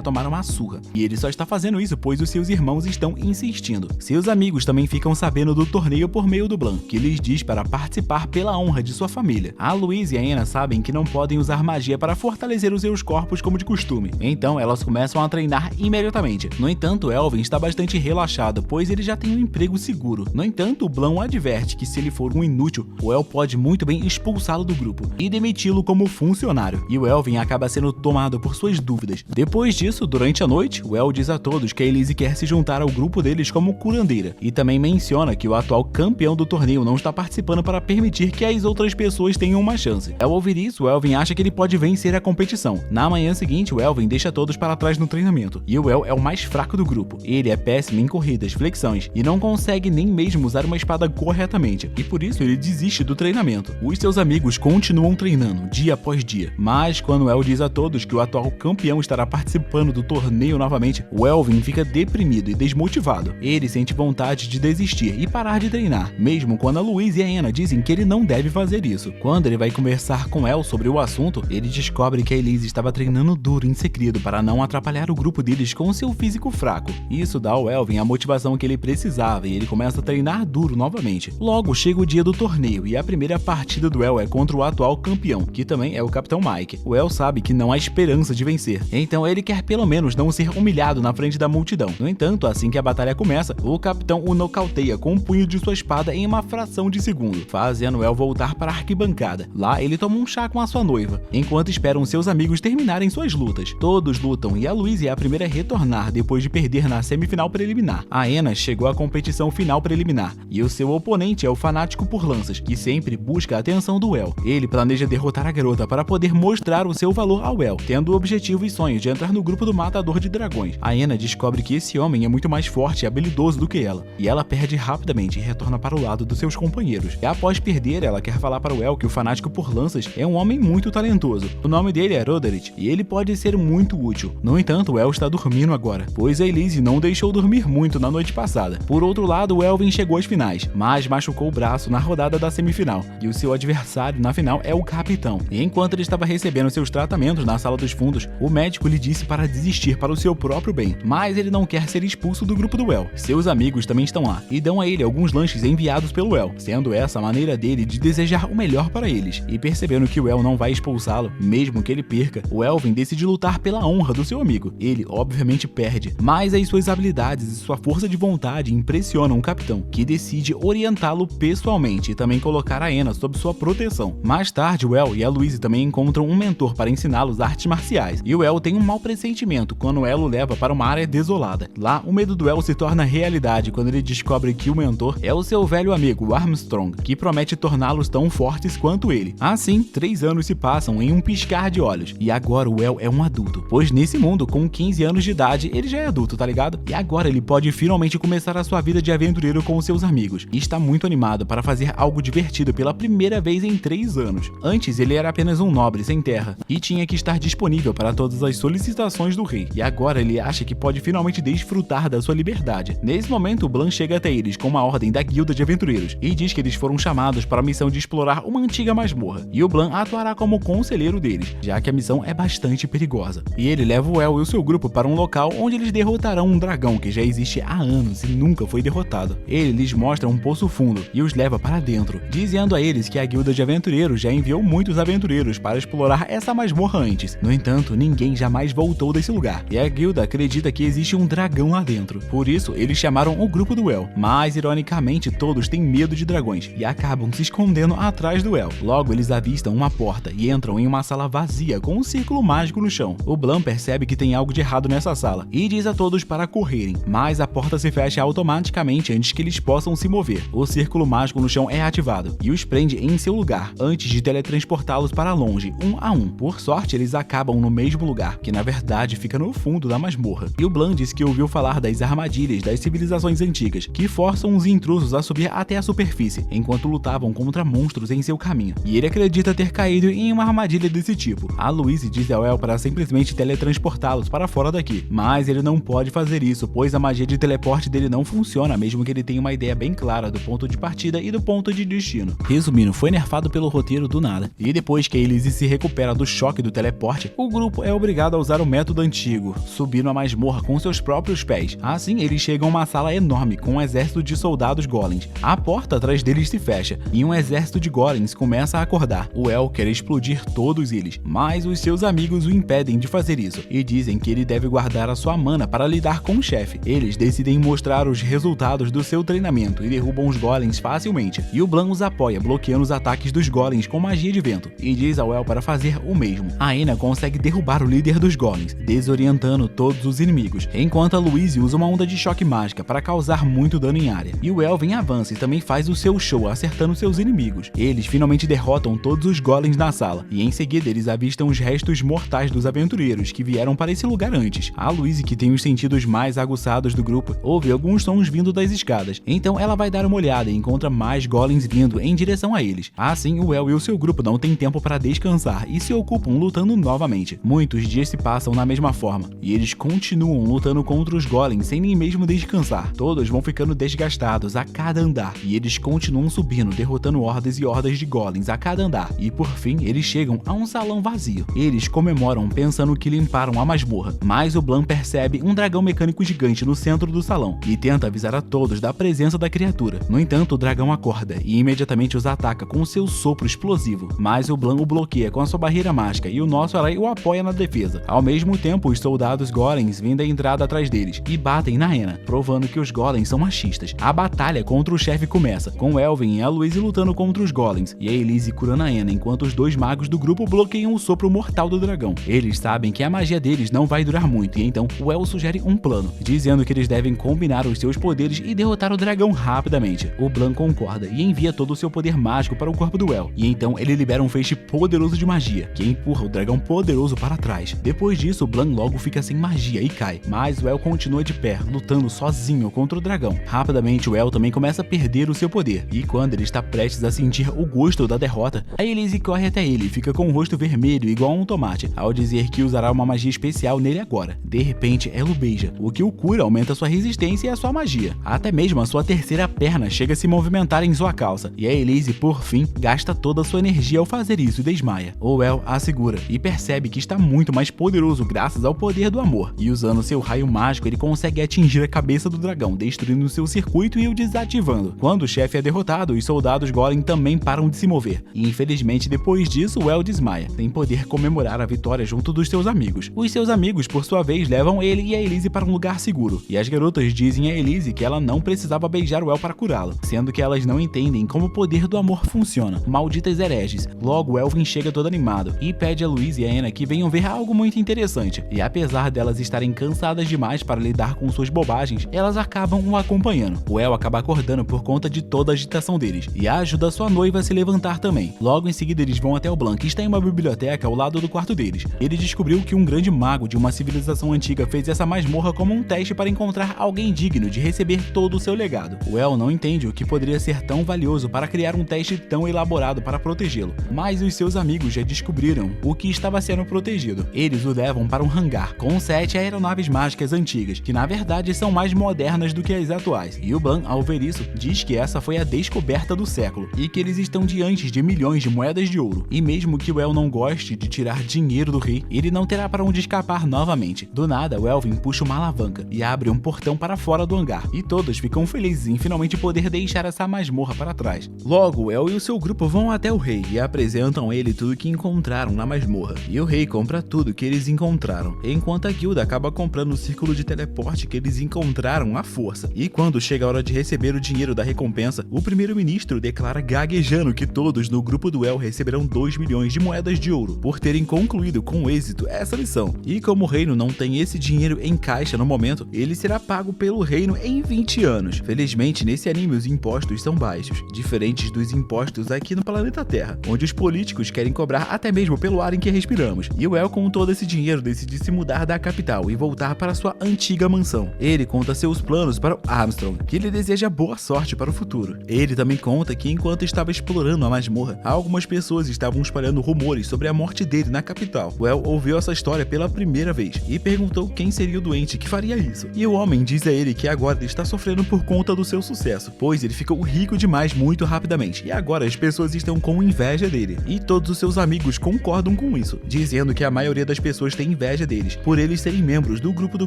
tomar uma surra. E ele só está fazendo isso pois os seus irmãos estão insistindo. Seus amigos também ficam sabendo do torneio por meio do Blanc, que lhes diz para participar pela honra de sua família. A Louise e a Anna sabem que não podem usar magia para fortalecer os seus corpos como de costume, então elas começam a treinar imediatamente. No entanto, Elvin está bastante relaxado, pois ele já tem um emprego seguro. No entanto, o Blanc adverte que se ele for um inútil, o El pode muito bem expulsá-lo do grupo e demiti-lo como funcionário, e o Elvin acaba sendo tomado por suas dúvidas. Depois disso, durante a noite, o El diz a todos que a Elise quer se juntar ao grupo deles como curandeira, e também menciona que o atual campeão do torneio não está participando para permitir que as outras pessoas tenham uma chance. Ao ouvir isso, o Elvin acha que ele pode vencer a competição. Na manhã seguinte, o Elvin deixa todos para trás no treinamento, e o El é o mais fraco do grupo. Ele é péssimo em corridas, flexões, e não consegue nem mesmo usar uma espada corretamente, e por isso ele desiste do treinamento. Os seus amigos continuam treinando, dia após dia, mas quando o El diz a todos que o atual campeão estará participando do torneio novamente, o Elvin fica deprimido e desmotivado. Ele sente vontade de desistir e parar de treinar, mesmo quando a Louise e a Anna dizem que ele não deve fazer isso. Quando ele vai conversar com El sobre o assunto, ele descobre que a Elise estava treinando duro em segredo para não atrapalhar o grupo deles com seu físico fraco. Isso dá ao Elvin a motivação que ele precisava e ele começa a treinar duro novamente. Logo chega o dia do torneio e a primeira partida do El é contra o atual campeão, que também é o Capitão Mike. O El sabe que não há esperança de vencer, então ele quer pelo menos não ser humilhado na frente da multidão. No entanto, assim que a batalha começa, o capitão o nocauteia com o punho de sua espada em uma fração de segundo, fazendo El voltar para a arquibancada. Lá ele toma um chá com a sua noiva, enquanto esperam seus amigos terminarem suas lutas. Todos lutam e a Louise é a primeira a retornar depois de perder na semifinal preliminar. A Anna chegou à competição final preliminar e o seu oponente é o fanático por lanças, que sempre busca a atenção do El. Ele planeja derrotar a garota para poder mostrar o seu valor ao El, tendo o objetivo e sonho de entrar no grupo do Matador de Dragões. A Anna descobre que esse homem é muito mais forte e habilidoso do que ela, e ela perde rapidamente e retorna para o lado dos seus companheiros. E após perder, ela quer falar para o El que o fanático por lanças é um homem muito talentoso. O nome dele é Roderick e ele pode ser muito útil. No entanto, o El está dormindo agora, pois a Elise não deixou dormir muito na noite passada. Por outro lado, o Elvin chegou às finais, mas machucou o braço na rodada da semifinal, e o seu adversário na final é o capitão. E enquanto ele estava recebendo seus tratamentos na sala dos fundos, o médico lhe disse para desistir para o seu próprio bem, mas ele não quer ser expulso do grupo do El. Seus amigos também estão lá e dão a ele alguns lanches enviados pelo El, sendo essa a maneira dele de desejar o melhor para eles. E percebendo que o El não vai expulsá-lo, mesmo que ele perca, o Elvin decide lutar pela honra do seu amigo. Ele obviamente perde, mas as suas habilidades e sua força de vontade impressionam o capitão, que decide orientá-lo pessoalmente e também colocar a Anna sob sua proteção. Mais tarde, o El e a Louise também encontram um mentor para ensiná-los artes marciais, e o El tem um mau pressentimento quando o El o leva para uma área desolada. Lá, o medo do El se torna realidade quando ele descobre que o mentor é o seu velho amigo Armstrong, que promete torná-los tão fortes quanto ele. Assim, 3 anos se passam em um piscar de olhos, e agora o El é um adulto, pois nesse mundo, com 15 anos de idade, ele já é adulto, tá ligado? E agora ele pode finalmente começar a sua vida de aventureiro com seus amigos, e está muito animado para fazer algo divertido pela primeira vez em 3 anos. Antes, ele era apenas um nobre sem terra, e tinha que estar disponível para todas as solicitações do rei, e agora ele acha que pode finalmente desfrutar da sua liberdade. Nesse momento, o Blanc chega até eles com uma ordem da guilda de aventureiros, e diz que eles foram chamados para a missão de explorar uma antiga masmorra, e o Blanc atuará como conselheiro deles, já que a missão é bastante perigosa. E ele leva o El e o seu grupo para um local onde eles derrotarão um dragão que já existe há anos e nunca foi derrotado. Ele lhes mostra um poço fundo e os leva para dentro, dizendo a eles que a guilda de aventureiros já enviou muitos aventureiros para explorar essa masmorra antes. No entanto, ninguém jamais voltou desse lugar, e a guilda acredita que existe um dragão lá dentro. Por isso, eles chamaram o grupo do El, mas ironicamente todos têm medo de dragões e acabam se escondendo atrás do El. Logo, eles avistam uma porta e entram em uma sala vazia com um círculo mágico no chão. O Blanc percebe que tem algo de errado nessa sala e diz a todos para correrem, mas a porta se fecha automaticamente antes que eles possam se mover. O círculo mágico no chão é ativado e os prende em seu lugar antes de teletransportá-los para longe, um a um. Por sorte, eles acabam no mesmo lugar, que na verdade fica no fundo da masmorra. E o Blanc diz que ouviu falar das armadilhas das civilizações antigas, que forçam os intrusos a subir até a superfície, enquanto lutavam contra monstros em seu caminho. E ele acredita ter caído em uma armadilha desse tipo. A Louise diz ao El para simplesmente teletransportá-los para fora daqui, mas ele não pode fazer isso, pois a magia de teleporte dele não funciona, mesmo que ele tenha uma ideia bem clara do ponto de partida e do ponto de destino. resumindo, foi nerfado pelo roteiro do nada. E depois que a Elise se recupera do choque do teleporte, o grupo é obrigado a usar o método antigo, subindo a masmorra com seus próprios pés. Assim, eles chegam a uma sala enorme com um exército de soldados golems. A porta atrás deles se fecha e um exército de golems começa a acordar. O El quer explodir todos eles, mas os seus amigos o impedem de fazer isso e dizem que ele deve guardar a sua mana para lidar com o chefe. Eles decidem mostrar os resultados do seu treinamento e derrubam os golems facilmente. E o Blanc os apoia, bloqueando os ataques dos golems com magia de vento, e diz ao El para fazer o mesmo. A Ana consegue derrubar o líder dos golems, desorientando todos os inimigos, enquanto a Louise usa uma onda de choque mágica para causar muito dano em área. E o Elvin avança e também faz o seu show acertando seus inimigos. Eles finalmente derrotam todos os golems na sala, e em seguida eles avistam os restos mortais dos aventureiros que vieram para esse lugar antes. A Louise, que tem os sentidos mais aguçados do grupo, ouve alguns sons vindo das escadas, então ela vai dar uma olhada e encontra mais golems vindo em direção a eles. Assim, o El e o seu grupo não têm tempo para descansar e se ocupam lutando novamente. Muitos dias se passam na mesma forma, e eles continuam lutando contra os golems sem nem mesmo descansar. Todos vão ficando desgastados a cada andar, e eles continuam subindo, derrotando hordas e hordas de golems a cada andar, e por fim eles chegam a um salão vazio. Eles comemoram pensando que limparam a masmorra, mas o Blanc percebe um dragão mecânico gigante no centro do salão e tenta avisar a todos da presença da criatura. No entanto, o dragão acorda e imediatamente os ataca com seu sopro explosivo, mas o Blanc o bloqueia com a sua barreira mágica e o nosso herói o apoia na defesa. Ao mesmo tempo, os soldados golems vêm da entrada atrás deles e batem na Ana, provando que os golems são machistas. A batalha contra o chefe começa, com o Elvin e a Louise lutando contra os golems e a Elise curando a Ana, enquanto os dois magos do grupo bloqueiam o sopro mortal do dragão. Eles sabem que a magia deles não vai durar muito, e então o El sugere um plano, dizendo que eles devem combinar os seus poderes e derrotar o dragão rapidamente. O Blanc concorda e envia todo o seu poder mágico para o corpo do El, e então ele libera um feixe poderoso de magia, que empurra o dragão poderoso para trás. Depois disso, o Blanc logo fica sem magia e cai, mas o El continua de pé, lutando sozinho contra o dragão. Rapidamente, o El também começa a perder o seu poder, e quando ele está prestes a sentir o gosto da derrota, a Elise corre até ele e fica com o rosto vermelho igual a um tomate, ao dizer que usará uma magia especial nele agora. De repente, ela o beija, o que o cura, aumenta sua resistência e a sua magia. Até mesmo a sua terceira perna chega a se movimentar em sua calça, e a Elise, por fim, gasta toda a sua energia ao fazer isso e desmaia. O El a segura e percebe que está muito mais poderoso graças ao poder do amor, e usando seu raio mágico ele consegue atingir a cabeça do dragão, destruindo seu circuito e o desativando. Quando o chefe é derrotado, os soldados golem também param de se mover, e infelizmente depois disso o El desmaia, sem poder comemorar a vitória junto dos seus amigos. Os seus amigos, por sua vez, levam ele e a Elise para um lugar seguro, e as garotas dizem a Elise que ela não precisava beijar o El para curá-la, sendo que elas não entendem como o poder do amor funciona. Malditas hereges. Logo o Elvin chega todo animado e pede a Louise e a Ana que venham ver algo muito interessante, e apesar delas estarem cansadas demais para lidar com suas bobagens, elas acabam o acompanhando. O El acaba acordando por conta de toda a agitação deles e ajuda sua noiva a se levantar também. Logo em seguida eles vão até o Blanc, que está em uma biblioteca ao lado do quarto deles. Ele descobriu que um grande mago de uma civilização antiga fez essa masmorra como um teste para encontrar alguém digno de receber todo o seu legado. O El não entende o que poderia ser tão valioso para criar um teste tão elaborado para protegê-lo, mas os seus amigos já descobriram o que estava sendo protegido. Eles o levam para um hangar com 7 aeronaves mágicas antigas, que na verdade são mais modernas do que as atuais, e o Blanc, ao ver isso, diz que essa foi a descoberta do século, e que eles estão diante de milhões de moedas de ouro, e mesmo que o El não goste de tirar dinheiro do rei, ele não terá para onde escapar novamente. Do nada, o Elvin puxa uma alavanca e abre um portão para fora do hangar, e todos ficam felizes em finalmente poder deixar essa masmorra para trás. Logo, o El e o seu grupo vão até o rei e apresentam a ele tudo que encontraram na masmorra, e o rei compra tudo que eles encontraram, enquanto a guilda acaba comprando o círculo de teleporte que eles encontraram à força. E quando chega a hora de receber o dinheiro da recompensa, o primeiro-ministro declara gaguejando que todos no grupo do El receberão 2 milhões de moedas de ouro por terem concluído com êxito essa missão. E como o reino não tem esse dinheiro em caixa no momento, ele será pago pelo reino em 20 anos. Felizmente, nesse anime os impostos são baixos, diferentes dos impostos aqui no planeta Terra, onde os políticos querem cobrar até mesmo pelo ar em que respiramos. E o El, com todo esse dinheiro, decide se mudar da capital e voltar para sua antiga mansão. Ele conta seus planos para o Armstrong, que lhe deseja boa sorte para o futuro. Ele também conta que enquanto estava explorando a masmorra, algumas pessoas estavam espalhando rumores sobre a morte dele na capital. O El ouviu essa história pela primeira vez e perguntou quem seria o doente que faria isso. E o homem diz a ele que agora ele está sofrendo por conta do seu sucesso, pois ele ficou rico demais muito rapidamente. novamente, e agora as pessoas estão com inveja dele. E todos os seus amigos concordam com isso, dizendo que a maioria das pessoas tem inveja deles, por eles serem membros do grupo do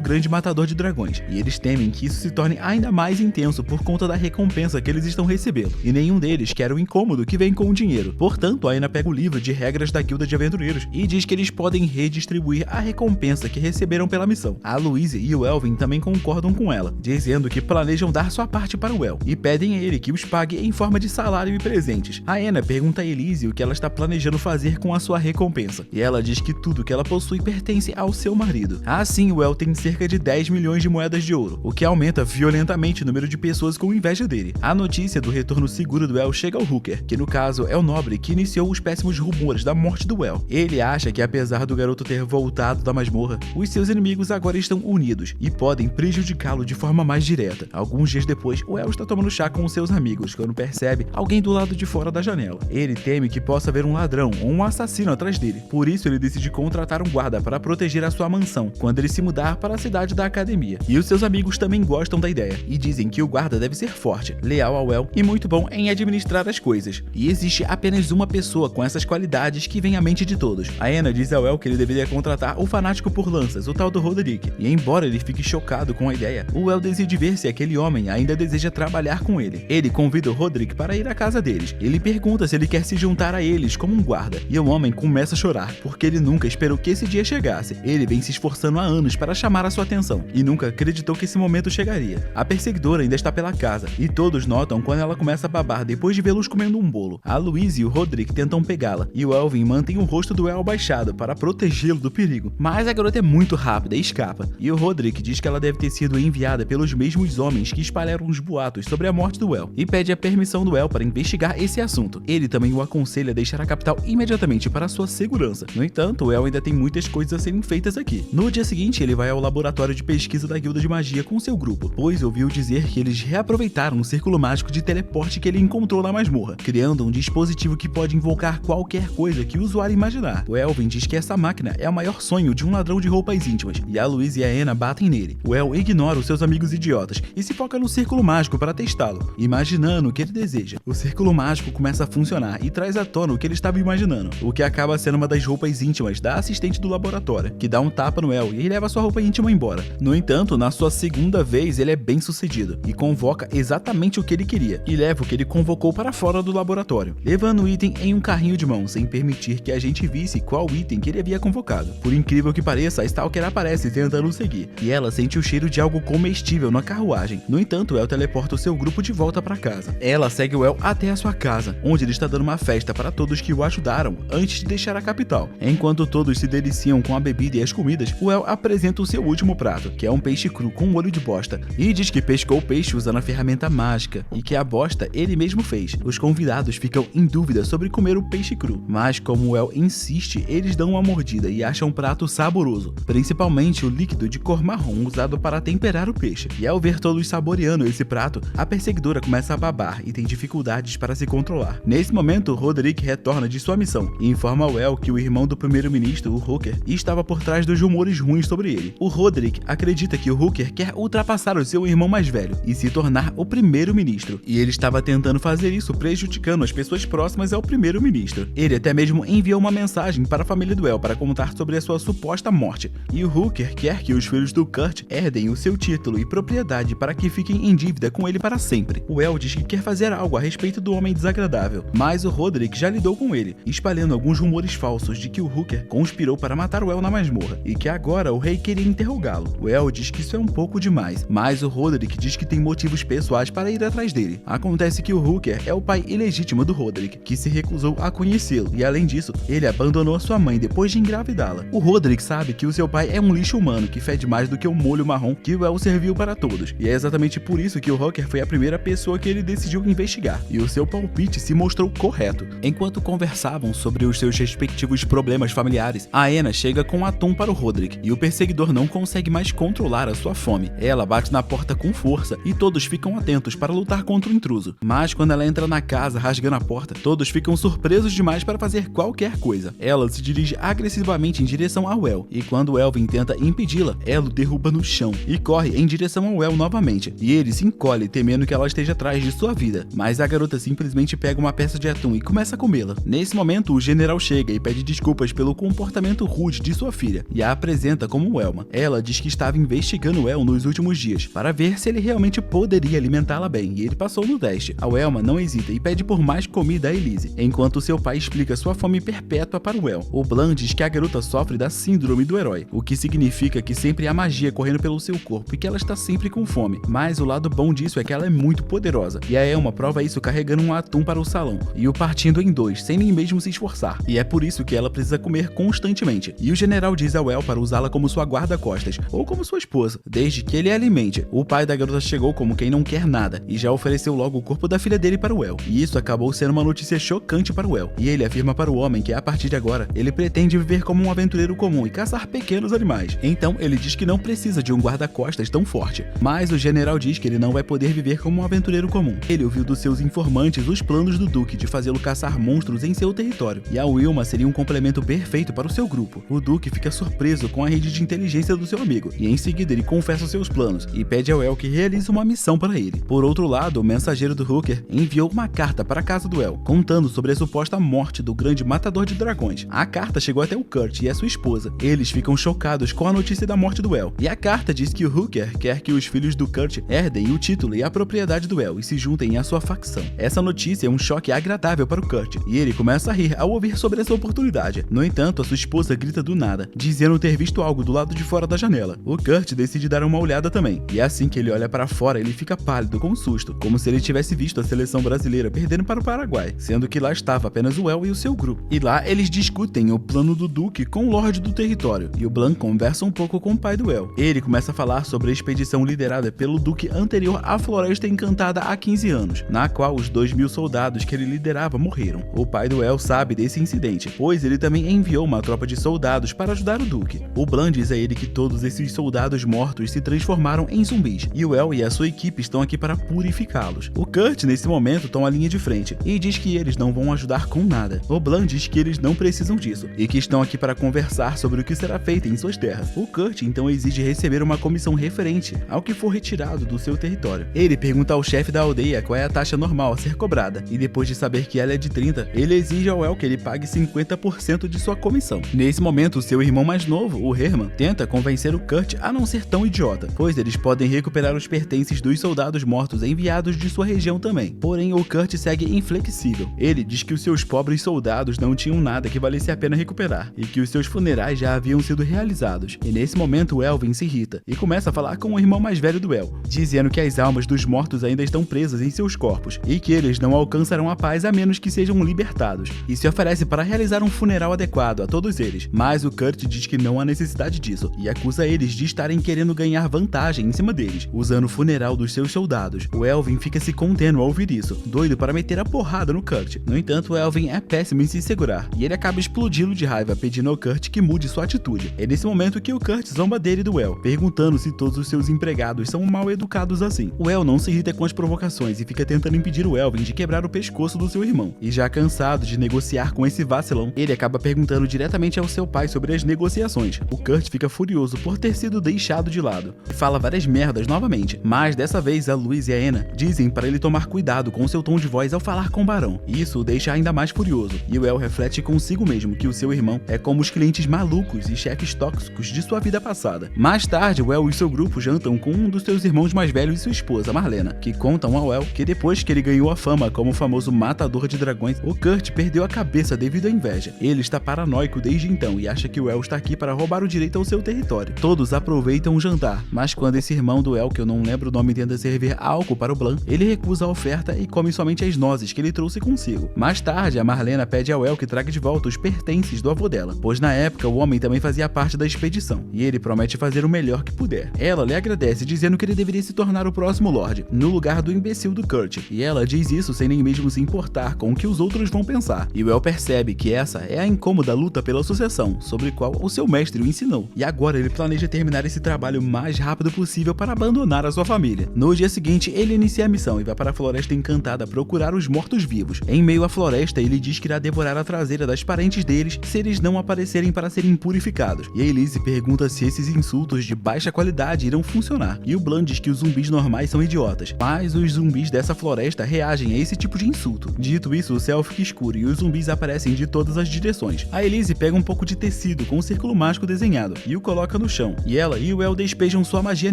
Grande Matador de Dragões, e eles temem que isso se torne ainda mais intenso por conta da recompensa que eles estão recebendo, e nenhum deles quer o incômodo que vem com o dinheiro. Portanto, a Aena pega o livro de regras da Guilda de Aventureiros e diz que eles podem redistribuir a recompensa que receberam pela missão. A Louise e o Elvin também concordam com ela, dizendo que planejam dar sua parte para o El, e pedem a ele que os pague em forma de salário e presentes. A Aena pergunta a Elise o que ela está planejando fazer com a sua recompensa, e ela diz que tudo que ela possui pertence ao seu marido. Assim, o El tem cerca de 10 milhões de moedas de ouro, o que aumenta violentamente o número de pessoas com inveja dele. A notícia do retorno seguro do El chega ao Hooker, que no caso é o nobre que iniciou os péssimos rumores da morte do El. Ele acha que apesar do garoto ter voltado da masmorra, os seus inimigos agora estão unidos e podem prejudicá-lo de forma mais direta. Alguns dias depois, o El está tomando chá com os seus amigos quando percebe alguém do lado de fora da janela. Ele teme que possa haver um ladrão ou um assassino atrás dele, por isso ele decide contratar um guarda para proteger a sua mansão quando ele se mudar para a cidade da academia. E os seus amigos também gostam da ideia e dizem que o guarda deve ser forte, leal ao El e muito bom em administrar as coisas. E existe apenas uma pessoa com essas qualidades que vem à mente de todos. A Aena diz ao El que ele deveria contratar o fanático por lanças, o tal do Roderick, e embora ele fique chocado com a ideia, o El decide ver se aquele homem ainda deseja trabalhar com ele. Ele convida o Roderick para ir à casa deles. Ele pergunta se ele quer se juntar a eles como um guarda, e o homem começa a chorar, porque ele nunca esperou que esse dia chegasse. Ele vem se esforçando há anos para chamar a sua atenção, e nunca acreditou que esse momento chegaria. A perseguidora ainda está pela casa, e todos notam quando ela começa a babar depois de vê-los comendo um bolo. A Louise e o Roderick tentam pegá-la, e o Elvin mantém o rosto do El baixado para protegê-lo do perigo. Mas a garota é muito rápida e escapa, e o Roderick diz que ela deve ter sido enviada pelos mesmos homens que espalharam os boatos sobre a morte do El, e pede a permissão do El para investigar esse assunto. Ele também o aconselha a deixar a capital imediatamente para sua segurança. No entanto, o El ainda tem muitas coisas a serem feitas aqui. No dia seguinte, ele vai ao laboratório de pesquisa da Guilda de Magia com seu grupo, pois ouviu dizer que eles reaproveitaram o círculo mágico de teleporte que ele encontrou na masmorra, criando um dispositivo que pode invocar qualquer coisa que o usuário imaginar. O Elvin diz que essa máquina é o maior sonho de um ladrão de roupas íntimas, e a Louise e a Aena batem nele. O El ignora os seus amigos idiotas e se foca no círculo mágico para testá-lo, imaginando o que ele deseja. O círculo mágico começa a funcionar e traz à tona o que ele estava imaginando, o que acaba sendo uma das roupas íntimas da assistente do laboratório, que dá um tapa no El e leva sua roupa íntima embora. No entanto, na sua segunda vez, ele é bem sucedido e convoca exatamente o que ele queria, e leva o que ele convocou para fora do laboratório, levando o item em um carrinho de mão, sem permitir que a gente visse qual item que ele havia convocado. Por incrível que pareça, a Stalker aparece tentando seguir, e ela sente o cheiro de algo comestível na carruagem. No entanto, El teleporta o seu grupo de volta para casa. Ela segue o El até a sua casa, onde ele está dando uma festa para todos que o ajudaram antes de deixar a capital. Enquanto todos se deliciam com a bebida e as comidas, o El apresenta o seu último prato, que é um peixe cru com molho de bosta, e diz que pescou o peixe usando a ferramenta mágica e que a bosta ele mesmo fez. Os convidados ficam em dúvida sobre comer o peixe cru, mas como o El insiste, eles dão uma mordida e acham um prato saboroso, principalmente o líquido de cor marrom usado para temperar o peixe. E ao ver todos saboreando esse prato, a perseguidora começa a babar e tem dificuldades para se controlar. Nesse momento, Roderick retorna de sua missão e informa ao El que o irmão do primeiro-ministro, o Hooker, estava por trás dos rumores ruins sobre ele. O Roderick acredita que o Hooker quer ultrapassar o seu irmão mais velho e se tornar o primeiro-ministro, e ele estava tentando fazer isso prejudicando as pessoas próximas ao primeiro-ministro. Ele até mesmo enviou uma mensagem para a família do El para contar sobre a sua suposta morte, e o Hooker quer que os filhos do Kurt herdem o seu título e propriedade para que fiquem em dívida com ele para sempre. O El diz que quer fazer algo a respeito do homem desagradável, mas o Roderick já lidou com ele, espalhando alguns rumores falsos de que o Hooker conspirou para matar o El na masmorra, e que agora o rei queria interrogá-lo. O El diz que isso é um pouco demais, mas o Roderick diz que tem motivos pessoais para ir atrás dele. Acontece que o Hooker é o pai ilegítimo do Roderick, que se recusou a conhecê-lo, e além disso, ele abandonou a sua mãe depois de engravidá-la. O Roderick sabe que o seu pai é um lixo humano que fede mais do que o molho marrom que o El serviu para todos, e é exatamente por isso que o Hooker foi a primeira pessoa que ele decidiu investigar, e o seu palpite se mostrou correto. Enquanto conversavam sobre os seus respectivos problemas familiares, a Aena chega com atum para o Roderick, e o perseguidor não consegue mais controlar a sua fome. Ela bate na porta com força, e todos ficam atentos para lutar contra o intruso. Mas quando ela entra na casa rasgando a porta, todos ficam surpresos demais para fazer qualquer coisa. Ela se dirige agressivamente em direção ao El, e quando o Elvin tenta impedi-la, ela o derruba no chão e corre em direção ao El novamente, e ele se encolhe temendo que ela esteja atrás de sua vida, mas a garota garota simplesmente pega uma peça de atum e começa a comê-la. Nesse momento, o general chega e pede desculpas pelo comportamento rude de sua filha e a apresenta como Elma. Ela diz que estava investigando El nos últimos dias para ver se ele realmente poderia alimentá-la bem, e ele passou no teste. A Elma não hesita e pede por mais comida a Elise, enquanto seu pai explica sua fome perpétua para o El. O Blan diz que a garota sofre da síndrome do herói, o que significa que sempre há magia correndo pelo seu corpo e que ela está sempre com fome. Mas o lado bom disso é que ela é muito poderosa, e a Elma prova isso carregando um atum para o salão e o partindo em dois, sem nem mesmo se esforçar. E é por isso que ela precisa comer constantemente. E o general diz ao El para usá-la como sua guarda-costas, ou como sua esposa, desde que ele a alimente. O pai da garota chegou como quem não quer nada, e já ofereceu logo o corpo da filha dele para o El. E isso acabou sendo uma notícia chocante para o El. E ele afirma para o homem que a partir de agora, ele pretende viver como um aventureiro comum e caçar pequenos animais. Então ele diz que não precisa de um guarda-costas tão forte. Mas o general diz que ele não vai poder viver como um aventureiro comum. Ele ouviu dos seus informantes os planos do Duque de fazê-lo caçar monstros em seu território. E a Wilma seria um complemento perfeito para o seu grupo. O Duque fica surpreso com a rede de inteligência do seu amigo, e em seguida ele confessa os seus planos e pede ao El que realize uma missão para ele. Por outro lado, o mensageiro do Hooker enviou uma carta para a casa do El, contando sobre a suposta morte do grande matador de dragões. A carta chegou até o Kurt e a sua esposa. Eles ficam chocados com a notícia da morte do El, e a carta diz que o Hooker quer que os filhos do Kurt herdem o título e a propriedade do El e se juntem à sua facção. Essa notícia é um choque agradável para o Kurt, e ele começa a rir ao ouvir sobre essa oportunidade. No entanto, a sua esposa grita do nada, dizendo ter visto algo do lado de fora da janela. O Kurt decide dar uma olhada também, e assim que ele olha para fora, ele fica pálido com susto, como se ele tivesse visto a seleção brasileira perdendo para o Paraguai, sendo que lá estava apenas o El e o seu grupo. E lá eles discutem o plano do Duque com o Lorde do Território, e o Blan conversa um pouco com o pai do El. Ele começa a falar sobre a expedição liderada pelo Duque anterior à Floresta Encantada há 15 anos, na qual os 2.000 soldados que ele liderava morreram. O pai do El sabe desse incidente, pois ele também enviou uma tropa de soldados para ajudar o Duque. O Blan diz a ele que todos esses soldados mortos se transformaram em zumbis, e o El e a sua equipe estão aqui para purificá-los. O Kurt, nesse momento, toma a linha de frente e diz que eles não vão ajudar com nada. O Blan diz que eles não precisam disso e que estão aqui para conversar sobre o que será feito em suas terras. O Kurt então exige receber uma comissão referente ao que for retirado do seu território. Ele pergunta ao chefe da aldeia qual é a taxa normal a ser cobrada, e depois de saber que ela é de 30, ele exige ao El que ele pague 50% de sua comissão. Nesse momento, seu irmão mais novo, o Herman, tenta convencer o Kurt a não ser tão idiota, pois eles podem recuperar os pertences dos soldados mortos enviados de sua região também. Porém, o Kurt segue inflexível. Ele diz que os seus pobres soldados não tinham nada que valesse a pena recuperar, e que os seus funerais já haviam sido realizados. E nesse momento, o Elvin se irrita e começa a falar com o irmão mais velho do El, dizendo que as almas dos mortos ainda estão presas em seus corpos, e que eles não alcançarão a paz a menos que sejam libertados, e se oferece para realizar um funeral adequado a todos eles. Mas o Kurt diz que não há necessidade disso, e acusa eles de estarem querendo ganhar vantagem em cima deles, usando o funeral dos seus soldados. O Elvin fica se contendo ao ouvir isso, doido para meter a porrada no Kurt. No entanto, o Elvin é péssimo em se segurar, e ele acaba explodindo de raiva, pedindo ao Kurt que mude sua atitude. É nesse momento que o Kurt zomba dele e do El, perguntando se todos os seus empregados são mal educados assim. O El não se irrita com as provocações e fica tentando impedir o Elvin de quebrar o pescoço do seu irmão. E já cansado de negociar com esse vacilão, ele acaba perguntando diretamente ao seu pai sobre as negociações. O Kurt fica furioso por ter sido deixado de lado e fala várias merdas novamente, mas dessa vez a Luz e a Anna dizem para ele tomar cuidado com seu tom de voz ao falar com o Barão. Isso o deixa ainda mais furioso, e o El reflete consigo mesmo que o seu irmão é como os clientes malucos e chefes tóxicos de sua vida passada. Mais tarde, o El e seu grupo jantam com um dos seus irmãos mais velhos e sua esposa, Marlena, que contam ao El que depois que ele ganhou a fama como o famoso matador de dragões, o Kurt perdeu a cabeça devido à inveja. Ele está paranoico desde então e acha que o El está aqui para roubar o direito ao seu território. Todos aproveitam o jantar, mas quando esse irmão do El, que eu não lembro o nome, tenta servir álcool para o Blan, ele recusa a oferta e come somente as nozes que ele trouxe consigo. Mais tarde, a Marlena pede ao El que traga de volta os pertences do avô dela, pois na época o homem também fazia parte da expedição, e ele promete fazer o melhor que puder. Ela lhe agradece, dizendo que ele deveria se tornar o próximo Lorde, no lugar do imbecil do Kurt, e ela diz isso sem nem mesmo se importar com o que os outros vão pensar. E o El percebe que essa é a incômoda luta pela sucessão, sobre qual o seu mestre o ensinou, e agora ele planeja terminar esse trabalho o mais rápido possível para abandonar a sua família. No dia seguinte, ele inicia a missão e vai para a Floresta Encantada procurar os mortos-vivos. Em meio à floresta, ele diz que irá devorar a traseira das parentes deles se eles não aparecerem para serem purificados, e a Elise pergunta se esses insultos de baixa qualidade irão funcionar, e o Blan diz que os zumbis normais são idiotas, mas os zumbis dessa floresta reagem a esse tipo de insulto. Dito isso, o céu fica escuro e os zumbis aparecem de todas as direções. A Elise pega um pouco de tecido com um círculo mágico desenhado e o coloca no chão, e ela e o El despejam sua magia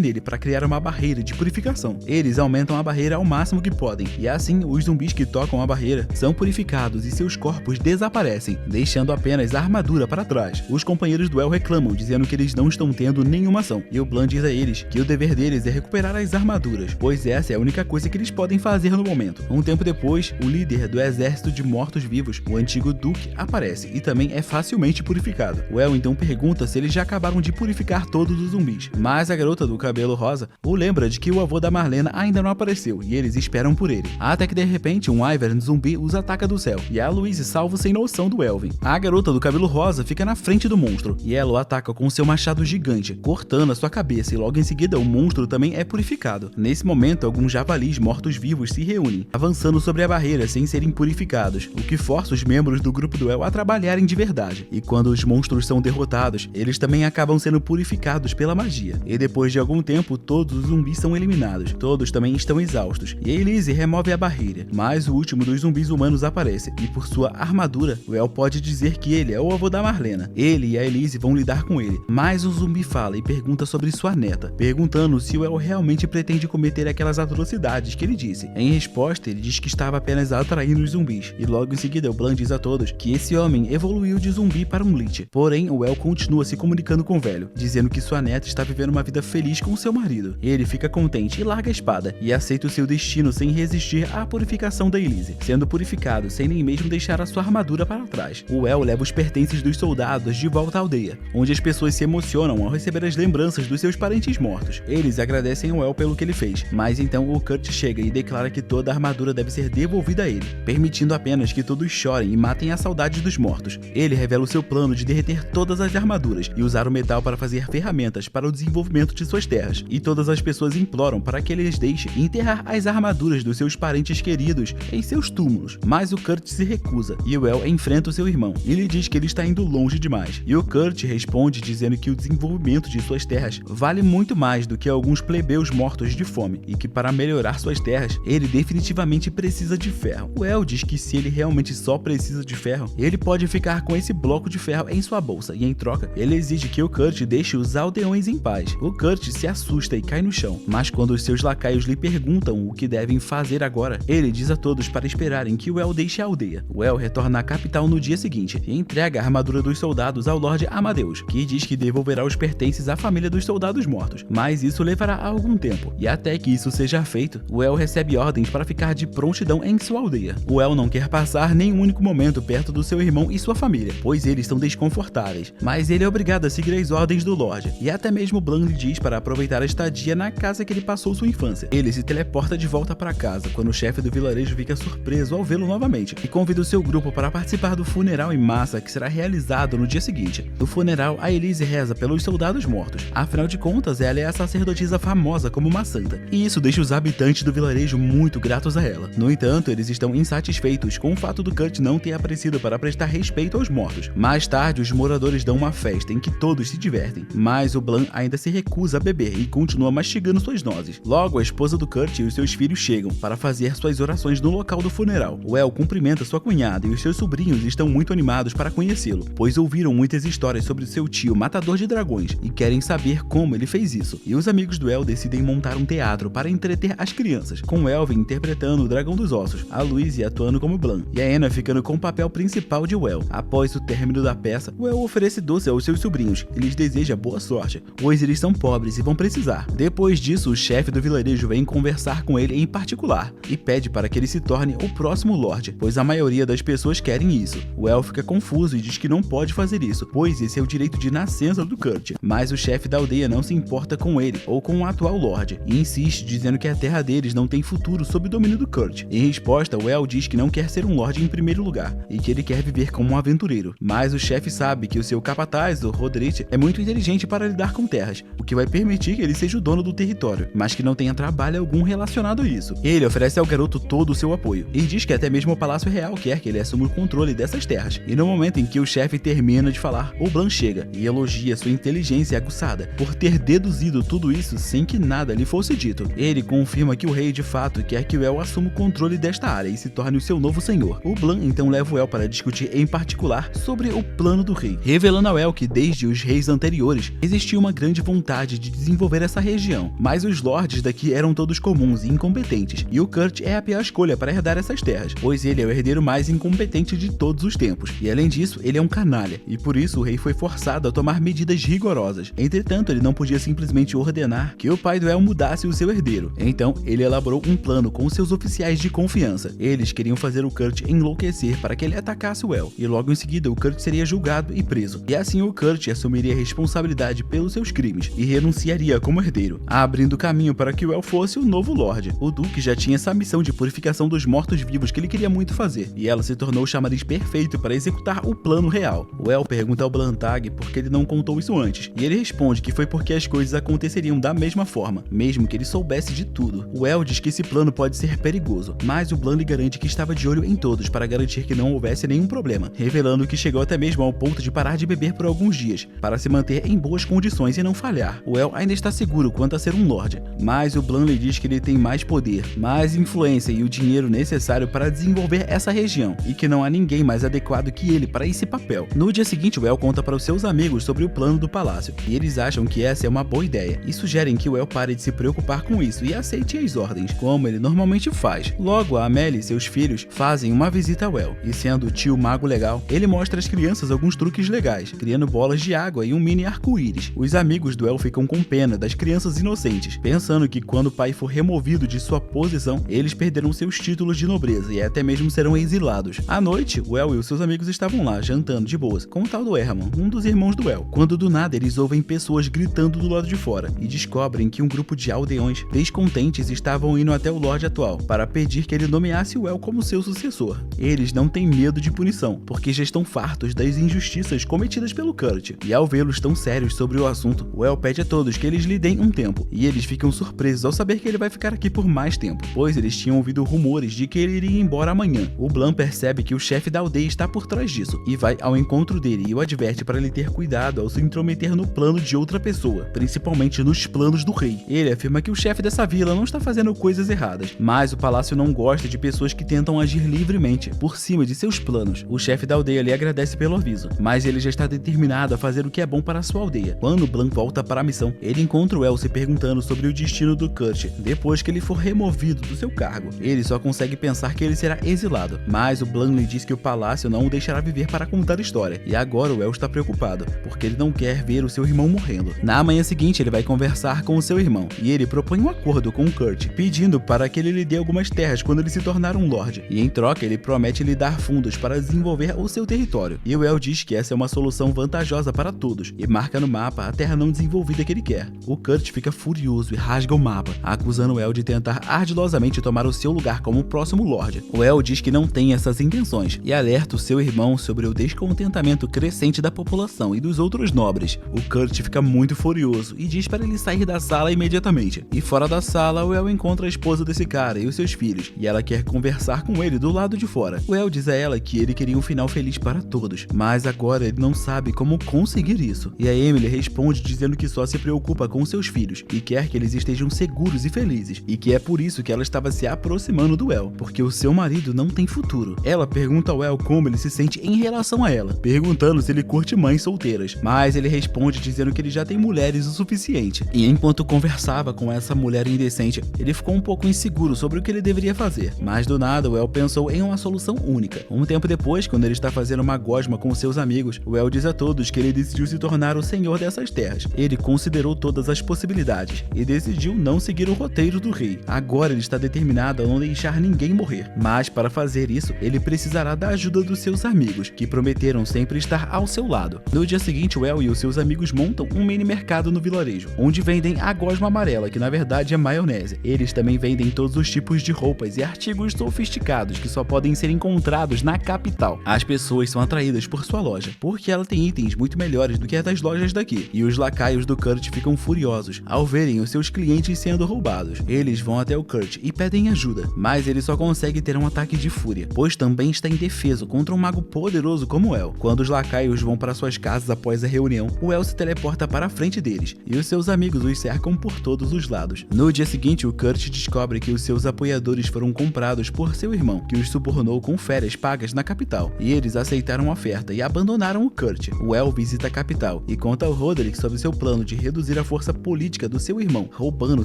nele para criar uma barreira de purificação. Eles aumentam a barreira ao máximo que podem, e assim os zumbis que tocam a barreira são purificados e seus corpos desaparecem, deixando apenas a armadura para trás. Os companheiros do El reclamam, dizendo que eles não estão tendo nenhuma ação, e o Blan diz a eles que o dever deles é recuperar as armaduras, pois essa é a única coisa que eles podem fazer no momento. Um tempo depois, o líder do exército de mortos-vivos, o antigo Duke, aparece e também é facilmente purificado. O El então pergunta se eles já acabaram de purificar todos os zumbis, mas a garota do cabelo rosa o lembra de que o avô da Marlena ainda não apareceu e eles esperam por ele. Até que de repente um Wyvern zumbi os ataca do céu e a Louise salva sem noção do Elvin. A garota do cabelo rosa fica na frente do monstro e ela o ataca com seu machado gigante, cortando a sua cabeça, e logo em seguida o monstro também é purificado. Nesse momento, alguns javalis mortos-vivos se reúnem, avançando sobre a barreira sem serem purificados, o que força os membros do grupo do El a trabalharem de verdade. E quando os monstros são derrotados, eles também acabam sendo purificados pela magia. E depois de algum tempo, todos os zumbis são eliminados. Todos também estão exaustos, e a Elise remove a barreira. Mas o último dos zumbis humanos aparece, e por sua armadura, o El pode dizer que ele é o avô da Marlena. Ele e a Elise vão lidar com ele, mas o zumbi fala e pergunta sobre sua neta, perguntando se o El realmente pretende cometer aquelas atrocidades que ele disse. Em resposta, ele diz que estava apenas atraindo os zumbis, e logo em seguida o Blan diz a todos que esse homem evoluiu de zumbi para um Lich. Porém, o El continua se comunicando com o velho, dizendo que sua neta está vivendo uma vida feliz com seu marido. Ele fica contente e larga a espada, e aceita o seu destino sem resistir à purificação da Elise, sendo purificado sem nem mesmo deixar a sua armadura para trás. O El leva os pertences dos soldados de volta à aldeia, onde as pessoas se emocionam ao receber as lembranças dos seus parentes mortos. Eles agradecem ao El pelo que ele fez, mas então o Kurt chega e declara que toda a armadura deve ser devolvida a ele, permitindo apenas que todos chorem e matem a saudade dos mortos. Ele revela o seu plano de derreter todas as armaduras e usar o metal para fazer ferramentas para o desenvolvimento de suas terras, e todas as pessoas imploram para que ele les deixe enterrar as armaduras dos seus parentes queridos em seus túmulos, mas o Kurt se recusa, e o El enfrenta o seu irmão e lhe diz que ele está indo longe demais, e o Kurt responde dizendo que o desenvolvimento de suas terras vale muito mais do que alguns plebeus mortos de fome, e que para melhorar suas terras, ele definitivamente precisa de ferro. O El diz que se ele realmente só precisa de ferro, ele pode ficar com esse bloco de ferro em sua bolsa, e em troca, ele exige que o Kurt deixe os aldeões em paz. O Kurt se assusta e cai no chão, mas quando os seus lacaios lhe perguntam o que devem fazer agora, ele diz a todos para esperarem que o El deixe a aldeia. O El retorna à capital no dia seguinte e entrega a armadura dos soldados ao Lorde Amadeus, que diz que devolverá os pertences à família dos soldados mortos, mas isso levará algum tempo, e até que isso seja feito, o El recebe ordens para ficar de prontidão em sua aldeia. O El não quer passar nem um único momento perto do seu irmão e sua família, pois eles estão desconfortáveis, mas ele é obrigado a seguir as ordens do Lorde, e até mesmo Blan lhe diz para aproveitar a estadia na casa que ele passou sua infância. Ele se teleporta de volta para casa quando o chefe do vilarejo fica surpreso ao vê-lo novamente e convida o seu grupo para participar do funeral em massa que será realizado no dia seguinte. No funeral, a Elise reza pelos soldados mortos, afinal de contas ela é a sacerdotisa famosa como uma santa, e isso deixa os habitantes do vilarejo muito gratos a ela. No entanto, eles estão insatisfeitos com o fato do Kurt não ter aparecido para prestar respeito aos mortos. Mais tarde, os moradores dão uma festa em que todos se divertem, mas o Blan ainda se recusa a beber e continua mastigando suas nozes. Logo, a esposa do Kurt e os seus filhos chegam para fazer suas orações no local do funeral. O El cumprimenta sua cunhada e os seus sobrinhos estão muito animados para conhecê-lo, pois ouviram muitas histórias sobre seu tio matador de dragões e querem saber como ele fez isso. E os amigos do El decidem montar um teatro para entreter as crianças, com o Elvin interpretando o Dragão dos Ossos, a Louise atuando como Blan, e a Anna ficando com o papel principal de El. Após o término da peça, o El oferece doce aos seus sobrinhos e lhes deseja boa sorte, pois eles são pobres e vão precisar. Depois disso, o chefe do vilarejo vem conversar com ele em particular e pede para que ele se torne o próximo Lorde, pois a maioria das pessoas querem isso. O El fica confuso e diz que não pode fazer isso, pois esse é o direito de nascença do Kurt, mas o chefe da aldeia não se importa com ele ou com o atual Lorde e insiste dizendo que a terra deles não tem futuro sob o domínio do Kurt. Em resposta, o El diz que não quer ser um Lorde em primeiro lugar e que ele quer viver como um aventureiro, mas o chefe sabe que o seu capataz, o Roderick, é muito inteligente para lidar com terras, o que vai permitir que ele seja o dono do território, mas que não tenha trabalho algum relacionado a isso. Ele oferece ao garoto todo o seu apoio e diz que até mesmo o Palácio Real quer que ele assuma o controle dessas terras. E no momento em que o chefe termina de falar, o Blan chega e elogia sua inteligência aguçada por ter deduzido tudo isso sem que nada lhe fosse dito. Ele confirma que o rei de fato quer que o El assuma o controle desta área e se torne o seu novo senhor. O Blanc então leva o El para discutir em particular sobre o plano do rei, revelando ao El que desde os reis anteriores existia uma grande vontade de desenvolver essa região, mas os lords daqui eram todos comuns e incompetentes, e o Kurt é a pior escolha para herdar essas terras, pois ele é o herdeiro mais incompetente de todos os tempos, e além disso, ele é um canalha, e por isso o rei foi forçado a tomar medidas rigorosas. Entretanto, ele não podia simplesmente ordenar que o pai do El mudasse o seu herdeiro, então ele elaborou um plano com seus oficiais de confiança. Eles queriam fazer o Kurt enlouquecer para que ele atacasse o El, e logo em seguida o Kurt seria julgado e preso, e assim o Kurt assumiria a responsabilidade pelos seus crimes e renunciaria como herdeiro, abrindo caminho para que o El fosse o novo Lorde. O Duque já tinha essa missão de purificação dos mortos-vivos que ele queria muito fazer, e ela se tornou o chamariz perfeito para executar o plano real. O El pergunta ao Blantag por que ele não contou isso antes, e ele responde que foi porque as coisas aconteceriam da mesma forma, mesmo que ele soubesse de tudo. O El diz que esse plano pode ser perigoso, mas o Blanc lhe garante que estava de olho em todos para garantir que não houvesse nenhum problema, revelando que chegou até mesmo ao ponto de parar de beber por alguns dias, para se manter em boas condições e não falhar. O El ainda está seguro quanto a ser um Lorde, mas o Blanc lhe diz que ele tem mais poder, mais influência e o dinheiro necessário para desenvolver essa região, e que não há ninguém mais adequado que ele para esse papel. No dia seguinte, o El conta para os seus amigos sobre o plano do palácio, e eles acham que essa é uma boa ideia, e sugerem que o El pare de se preocupar com isso e aceite as ordens, como ele normalmente faz. Logo, a Amélie e seus filhos fazem uma visita ao El, e sendo o tio mago legal, ele mostra às crianças alguns truques legais, criando bolas de água e um mini arco-íris. Os amigos do El ficam com pena das crianças inocentes, pensando que quando o pai for removido de sua posição, eles perderão seus títulos de nobreza e até mesmo serão exilados. À noite, o El e os seus amigos estavam lá, jantando de boas, com o tal do Herman, um dos irmãos do El, quando do nada eles ouvem pessoas gritando do lado de fora, e descobrem que um grupo de aldeões descontentes estavam indo até o Lorde atual, para pedir que ele nomeasse o El como seu sucessor. Eles não têm medo de punição, porque já estão fartos das injustiças cometidas pelo Kurt, e ao vê-los tão sérios sobre o assunto, o El pede a todos que eles lhe deem um tempo, e eles ficam surpresos ao saber que ele vai ficar aqui por mais tempo, pois eles tinham ouvido rumores de que ele iria embora amanhã. O Blanc percebe que o chefe da aldeia está por trás disso, e vai ao encontro dele e o adverte para ele ter cuidado ao se intrometer no plano de outra pessoa, principalmente nos planos do rei. Ele afirma que o chefe dessa vila não está fazendo coisas erradas, mas o palácio não gosta de pessoas que tentam agir livremente, por cima de seus planos. O chefe da aldeia lhe agradece pelo aviso, mas ele já está determinado a fazer o que é bom para a sua aldeia. Quando Blanc volta para a missão, ele encontra o El se perguntando sobre o destino do Kurt depois que ele for removido do seu cargo. Ele só consegue pensar que ele será exilado, mas o Blanc lhe diz que o palácio não o deixará viver para contar a história, e agora o El está preocupado, porque ele não quer ver o seu irmão morrendo. Na manhã seguinte, ele vai conversar com o seu irmão, e ele propõe um acordo com o Kurt, pedindo para que ele lhe dê algumas terras quando ele se tornar um Lorde, e em troca ele promete lhe dar fundos para desenvolver o seu território. E o El diz que essa é uma solução vantajosa para todos, e marca no mapa a terra não desenvolvida que ele quer. O Kurt fica furioso e rasga o mapa, acusando o El de tentar ardilosamente tomar o seu lugar como o próximo Lorde. O El diz que não tem essas intenções, e alerta o seu irmão sobre o descontentamento crescente da população e dos outros nobres. O Kurt fica muito furioso e diz para ele sair da sala imediatamente. E fora da sala, o El encontra a esposa desse cara e os seus filhos, e ela quer conversar com ele do lado de fora. O El diz a ela que ele queria um final feliz para todos, mas agora ele não sabe como conseguir isso. E a Emily responde dizendo que só se preocupa com seus filhos e quer que eles estejam seguros e felizes, e que é por isso que ela estava se aproximando do El, porque o seu marido não tem futuro. Ela pergunta ao El como ele se sente em relação a ela, perguntando se ele curte mães solteiras, mas ele responde dizendo que ele já tem mulheres o suficiente. E enquanto conversava com essa mulher indecente, ele ficou um pouco inseguro sobre o que ele deveria fazer, mas do nada o El pensou em uma solução única. Um tempo depois, quando ele está fazendo uma gosma com seus amigos, o El diz a todos que ele decidiu se tornar o senhor dessas terras. Ele considerou todas as possibilidades e decidiu não seguir o roteiro do rei. Agora ele está determinado a não deixar ninguém morrer, mas para fazer isso, ele precisará da ajuda dos seus amigos, que prometeram sempre estar ao seu lado. No dia seguinte, o El e os seus amigos montam um mini mercado no vilarejo, onde vendem a gosma amarela, que na verdade é maionese. Eles também vendem todos os tipos de roupas e artigos sofisticados que só podem ser encontrados na capital. As pessoas são atraídas por sua loja, porque ela tem itens muito melhores do que a das lojas daqui, e os lacaios do Kurt ficam furiosos ao verem os seus clientes sendo roubados. Eles vão até o Kurt e pedem ajuda, mas ele só consegue ter um ataque de fúria, pois também está indefeso contra um mago poderoso como o El. Quando os lacaios vão para suas casas após a reunião, o El se teleporta para a frente deles, e os seus amigos os cercam por todos os lados. No dia seguinte, o Kurt descobre que os seus seus apoiadores foram comprados por seu irmão, que os subornou com férias pagas na capital, e eles aceitaram a oferta e abandonaram o Kurt. O El visita a capital e conta ao Roderick sobre seu plano de reduzir a força política do seu irmão, roubando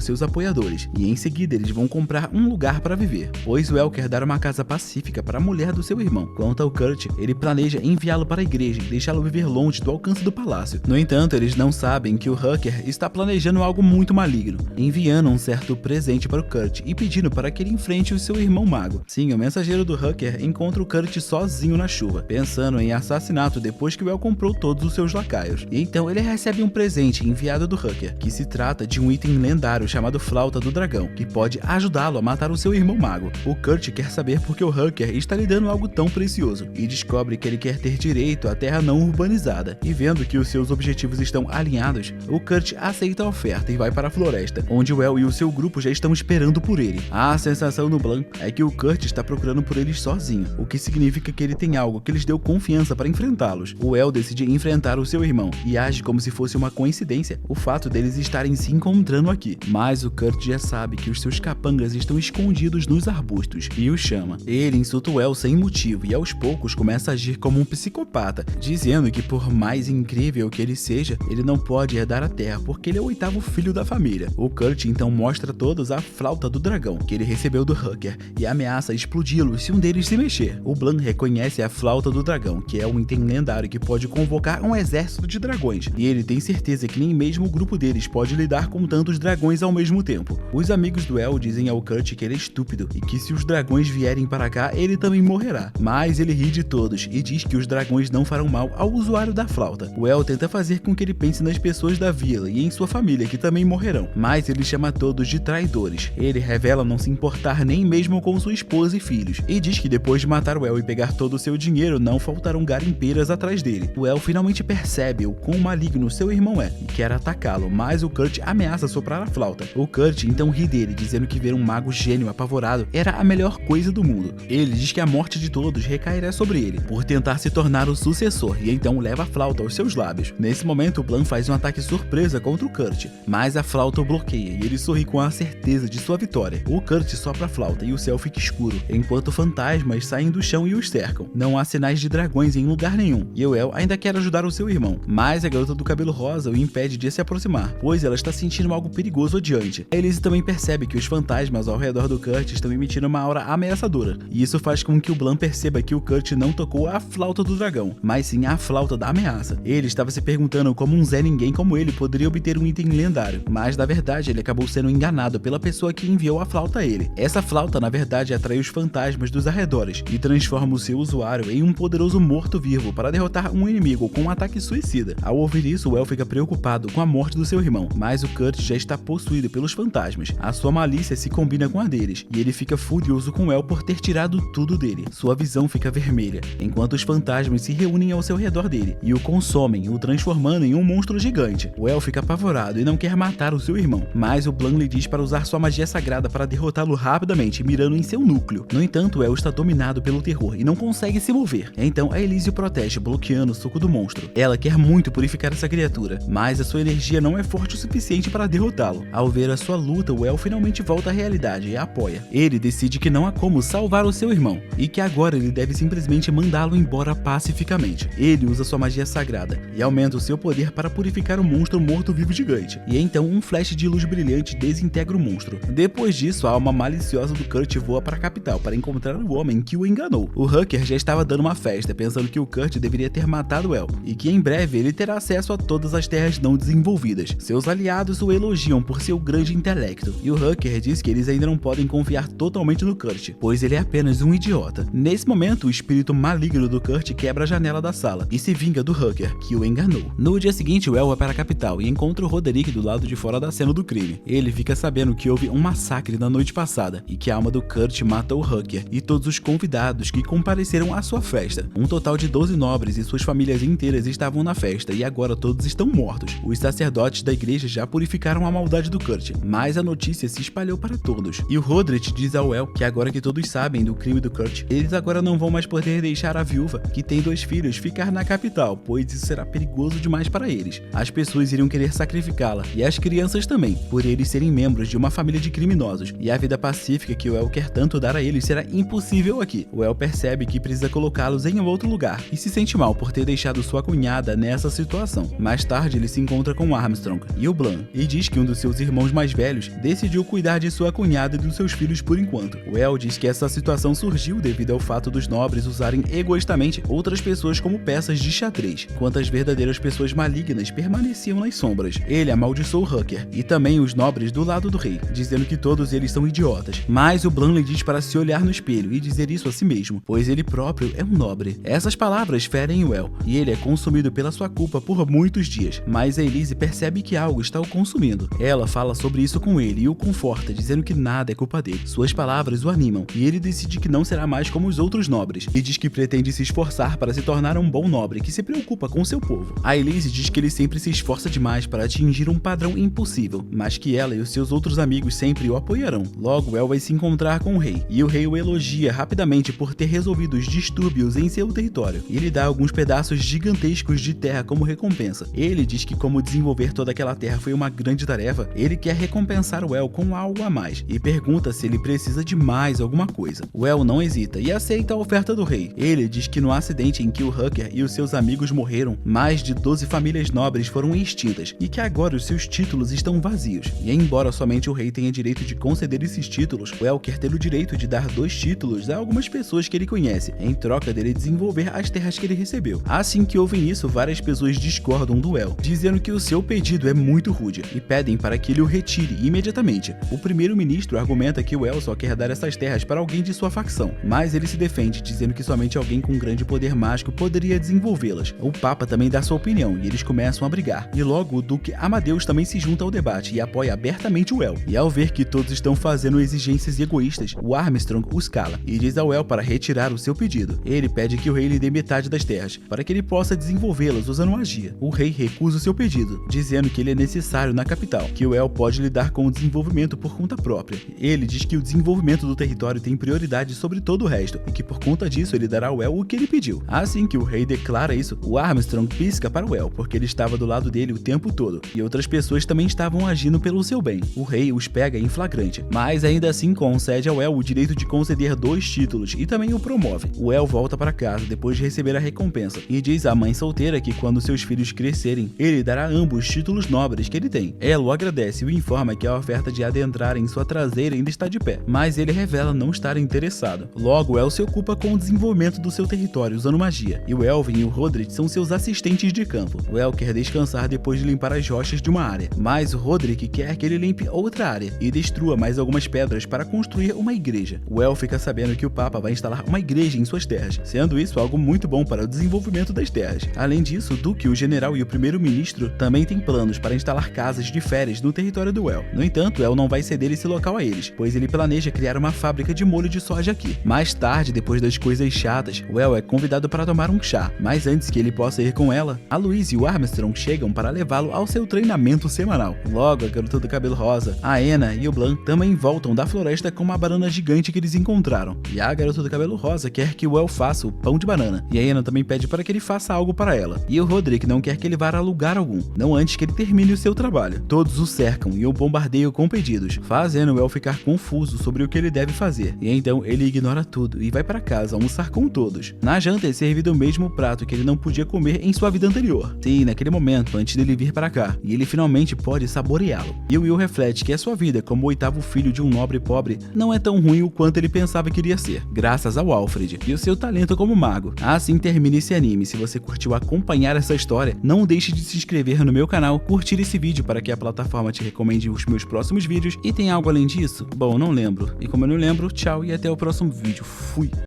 seus apoiadores, e em seguida eles vão comprar um lugar para viver, pois o El quer dar uma casa pacífica para a mulher do seu irmão. Quanto ao Kurt, ele planeja enviá-lo para a igreja e deixá-lo viver longe do alcance do palácio. No entanto, eles não sabem que o Hooker está planejando algo muito maligno, enviando um certo presente para o Kurt e pedindo para que ele enfrente o seu irmão mago. Sim, o mensageiro do Hooker encontra o Kurt sozinho na chuva, pensando em assassinato depois que o El comprou todos os seus lacaios. E então ele recebe um presente enviado do Hooker, que se trata de um item lendário chamado Flauta do Dragão, que pode ajudá-lo a matar o seu irmão mago. O Kurt quer saber por que o Hooker está lhe dando algo tão precioso, e descobre que ele quer ter direito à terra não urbanizada. E vendo que os seus objetivos estão alinhados, o Kurt aceita a oferta e vai para a floresta, onde o El e o seu grupo já estão esperando por ele. A sensação no Blanc é que o Kurt está procurando por eles sozinho, o que significa que ele tem algo que lhes deu confiança para enfrentá-los. O El decide enfrentar o seu irmão e age como se fosse uma coincidência o fato deles estarem se encontrando aqui. Mas o Kurt já sabe que os seus capangas estão escondidos nos arbustos e o chama. Ele insulta o El sem motivo e aos poucos começa a agir como um psicopata, dizendo que por mais incrível que ele seja, ele não pode herdar a terra porque ele é o 8º filho da família. O Kurt então mostra a todos a flauta do dragão que ele recebeu do Hooker e ameaça explodi-lo se um deles se mexer. O Blanc reconhece a flauta do dragão, que é um item lendário que pode convocar um exército de dragões, e ele tem certeza que nem mesmo o grupo deles pode lidar com tantos dragões ao mesmo tempo. Os amigos do El dizem ao Kurt que ele é estúpido e que se os dragões vierem para cá, ele também morrerá. Mas ele ri de todos e diz que os dragões não farão mal ao usuário da flauta. O El tenta fazer com que ele pense nas pessoas da vila e em sua família que também morrerão, mas ele chama todos de traidores. Ele revela não se importar nem mesmo com sua esposa e filhos, e diz que depois de matar o El e pegar todo o seu dinheiro, não faltarão garimpeiras atrás dele. O El finalmente percebe o quão maligno seu irmão é e quer atacá-lo, mas o Kurt ameaça soprar a flauta. O Kurt então ri dele, dizendo que ver um mago gênio apavorado era a melhor coisa do mundo. Ele diz que a morte de todos recairá sobre ele, por tentar se tornar o sucessor, e então leva a flauta aos seus lábios. Nesse momento, o Blanc faz um ataque surpresa contra o Kurt, mas a flauta o bloqueia e ele sorri com a certeza de sua vitória. O Kurt sopra a flauta e o céu fica escuro, enquanto fantasmas saem do chão e os cercam. Não há sinais de dragões em lugar nenhum, e o El ainda quer ajudar o seu irmão, mas a garota do cabelo rosa o impede de se aproximar, pois ela está sentindo algo perigoso adiante. A Elise também percebe que os fantasmas ao redor do Kurt estão emitindo uma aura ameaçadora, e isso faz com que o Blanc perceba que o Kurt não tocou a flauta do dragão, mas sim a flauta da ameaça. Ele estava se perguntando como um Zé Ninguém como ele poderia obter um item lendário, mas na verdade ele acabou sendo enganado pela pessoa que enviou a flauta a ele. Essa flauta na verdade atrai os fantasmas dos arredores e transforma o seu usuário em um poderoso morto-vivo para derrotar um inimigo com um ataque suicida. Ao ouvir isso, o El fica preocupado com a morte do seu irmão, mas o Kurt já está possuído pelos fantasmas. A sua malícia se combina com a deles, e ele fica furioso com o El por ter tirado tudo dele. Sua visão fica vermelha, enquanto os fantasmas se reúnem ao seu redor dele e o consomem, o transformando em um monstro gigante. O El fica apavorado e não quer matar o seu irmão, mas o Blanc lhe diz para usar sua magia sagrada para derrotá-lo rapidamente, mirando em seu núcleo. No entanto, o El está dominado pelo terror e não consegue se mover. Então a Elise o protege, bloqueando o soco do monstro. Ela quer muito purificar essa criatura, mas a sua energia não é forte o suficiente para derrotá-lo. Ao ver a sua luta, o El finalmente volta à realidade e a apoia. Ele decide que não há como salvar o seu irmão e que agora ele deve simplesmente mandá-lo embora pacificamente. Ele usa sua magia sagrada e aumenta o seu poder para purificar o monstro morto-vivo gigante. E então um flash de luz brilhante desintegra o monstro. Depois disso, a alma maliciosa do Kurt voa para a capital para encontrar o homem que o enganou. O Hooker já estava dando uma festa, pensando que o Kurt deveria ter matado o El e que em breve ele terá acesso a todas as terras não desenvolvidas. Seus aliados o elogiam por seu grande intelecto, e o Hooker diz que eles ainda não podem confiar totalmente no Kurt, pois ele é apenas um idiota. Nesse momento, o espírito maligno do Kurt quebra a janela da sala e se vinga do Hooker, que o enganou. No dia seguinte, o El vai para a capital e encontra o Roderick do lado de fora da cena do crime. Ele fica sabendo que houve um massacre na noite passada e que a alma do Kurt mata o Hooker e todos os convidados que compareceram à sua festa. Um total de 12 nobres e suas famílias inteiras estavam na festa e agora todos estão mortos. Os sacerdotes da igreja já purificaram a maldade do Kurt, mas a notícia se espalhou para todos. E o Roderick diz ao El que agora que todos sabem do crime do Kurt, eles agora não vão mais poder deixar a viúva, que tem 2 filhos, ficar na capital, pois isso será perigoso demais para eles. As pessoas iriam querer sacrificá-la, e as crianças também, por eles serem membros de uma família de criminosos, e a vida pacífica que o El quer tanto dar a eles será impossível aqui. O El percebe que precisa colocá-los em outro lugar e se sente mal por ter deixado sua cunhada nessa situação. Mais tarde ele se encontra com Armstrong e o Blan e diz que um dos seus irmãos mais velhos decidiu cuidar de sua cunhada e dos seus filhos por enquanto. O El diz que essa situação surgiu devido ao fato dos nobres usarem egoístamente outras pessoas como peças de xadrez, enquanto as verdadeiras pessoas malignas permaneciam nas sombras. Ele amaldiçoou Rucker e também os nobres do lado do rei, dizendo que todos eles são idiotas. Mas o Blan lhe diz para se olhar no espelho e dizer isso a si mesmo, pois ele próprio é um nobre. Essas palavras ferem o El e ele é consumido pela sua culpa por muitos dias, mas a Elise percebe que algo está o consumindo. Ela fala sobre isso com ele e o conforta, dizendo que nada é culpa dele. Suas palavras o animam e ele decide que não será mais como os outros nobres e diz que pretende se esforçar para se tornar um bom nobre que se preocupa com seu povo. A Elise diz que ele sempre se esforça demais para atingir um padrão impossível, mas que ela e os seus outros amigos sempre o apoiarão. Logo, El vai se encontrar com o rei e o rei o elogia rapidamente por ter resolvido os distúrbios em seu território e lhe dá alguns pedaços gigantescos de terra como recompensa. Ele diz que como desenvolver toda aquela terra foi uma grande tarefa, ele quer recompensar o El com algo a mais e pergunta se ele precisa de mais alguma coisa. O El não hesita e aceita a oferta do rei. Ele diz que no acidente em que o Rucker e os seus amigos morreram, mais de 12 famílias nobres foram extintas e que agora os seus títulos estão vazios. E embora somente o rei tenha direito de conceder esses títulos, o El quer ter o direito de dar 2 títulos a algumas pessoas que ele conhece, em troca dele desenvolver as terras que ele recebeu. Assim que ouvem isso, várias pessoas discordam do El, dizendo que o seu pedido é muito rude e pedem para que ele o retire imediatamente. O primeiro-ministro argumenta que o El só quer dar essas terras para alguém de sua facção, mas ele se defende, dizendo que somente alguém com grande poder mágico poderia desenvolvê-las. O Papa também dá sua opinião e eles começam a brigar. E logo o Duque Amadeus também se junta ao debate e apoia abertamente o El. E ao ver que todos estão fazendo exigências egoístas, o Armstrong os cala e diz ao El para retirar o seu pedido. Ele pede que o rei lhe dê metade das terras, para que ele possa desenvolvê-las usando magia. O rei recusa o seu pedido, dizendo que ele é necessário na capital, que o El pode lidar com o desenvolvimento por conta própria. Ele diz que o desenvolvimento do território tem prioridade sobre todo o resto, e que por conta disso ele dará ao El o que ele pediu. Assim que o rei declara isso, o Armstrong pisca para o El, porque ele estava do lado dele o tempo todo, e outras pessoas também estavam agindo pelo seu bem. O rei os pega em flagrante, mas ainda assim concede ao El o direito de conceder 2 títulos e também o promove. O El volta para casa depois de receber a recompensa e diz à mãe solteira que quando seus filhos crescerem, ele dará a ambos títulos nobres que ele tem. Ela o agradece e o informa que a oferta de adentrar em sua traseira ainda está de pé, mas ele revela não estar interessado. Logo, El se ocupa com o desenvolvimento do seu território usando magia, e o Elvin e o Roderick são seus assistentes de campo. O El quer descansar depois de limpar as rochas de uma área, mas o Roderick quer que ele limpe outra área e destrua mais algumas pedras para construir uma igreja. O El fica sabendo que o Papa vai instalar uma igreja em suas terras, sendo isso algo muito bom para o desenvolvimento das terras. Além disso, o Duque, o general e o primeiro-ministro também têm planos para instalar casas de férias no território do El. No entanto, El não vai ceder esse local a eles, pois ele planeja criar uma fábrica de molho de soja aqui. Mais tarde, depois das coisas chatas, o El é convidado para tomar um chá, mas antes que ele possa ir com ela, a Louise e o Armstrong chegam para levá-lo ao seu treinamento semanal. Logo, a garota do cabelo rosa, a Anna e o Blan também voltam da floresta com uma banana gigante que eles encontraram, e a garota do cabelo rosa quer que o El faça o pão de banana, e a Anna também pede para que ele faça algo para ela, e o Roderick não quer que ele vá a lugar algum, não antes que ele termine o seu trabalho. Todos o cercam e o bombardeiam com pedidos, fazendo o El ficar confuso sobre o que ele deve fazer, e então ele ignora tudo e vai para casa almoçar com todos. Na janta é servido o mesmo prato que ele não podia comer em sua vida anterior. Sim, naquele momento, antes dele vir para cá, e ele finalmente pode saboreá-lo. E o Will reflete que a sua vida como o 8º filho de um nobre pobre não é tão ruim o quanto ele pensava que iria ser, graças ao Alfred e o seu talento como mago. Assim termina esse anime. Se você curtiu acompanhar essa história, não deixe de se inscrever no meu canal, curtir esse vídeo para que a plataforma te recomende os meus próximos vídeos. E tem algo além disso? Bom, não lembro. E como eu não lembro, tchau e até o próximo vídeo. Fui!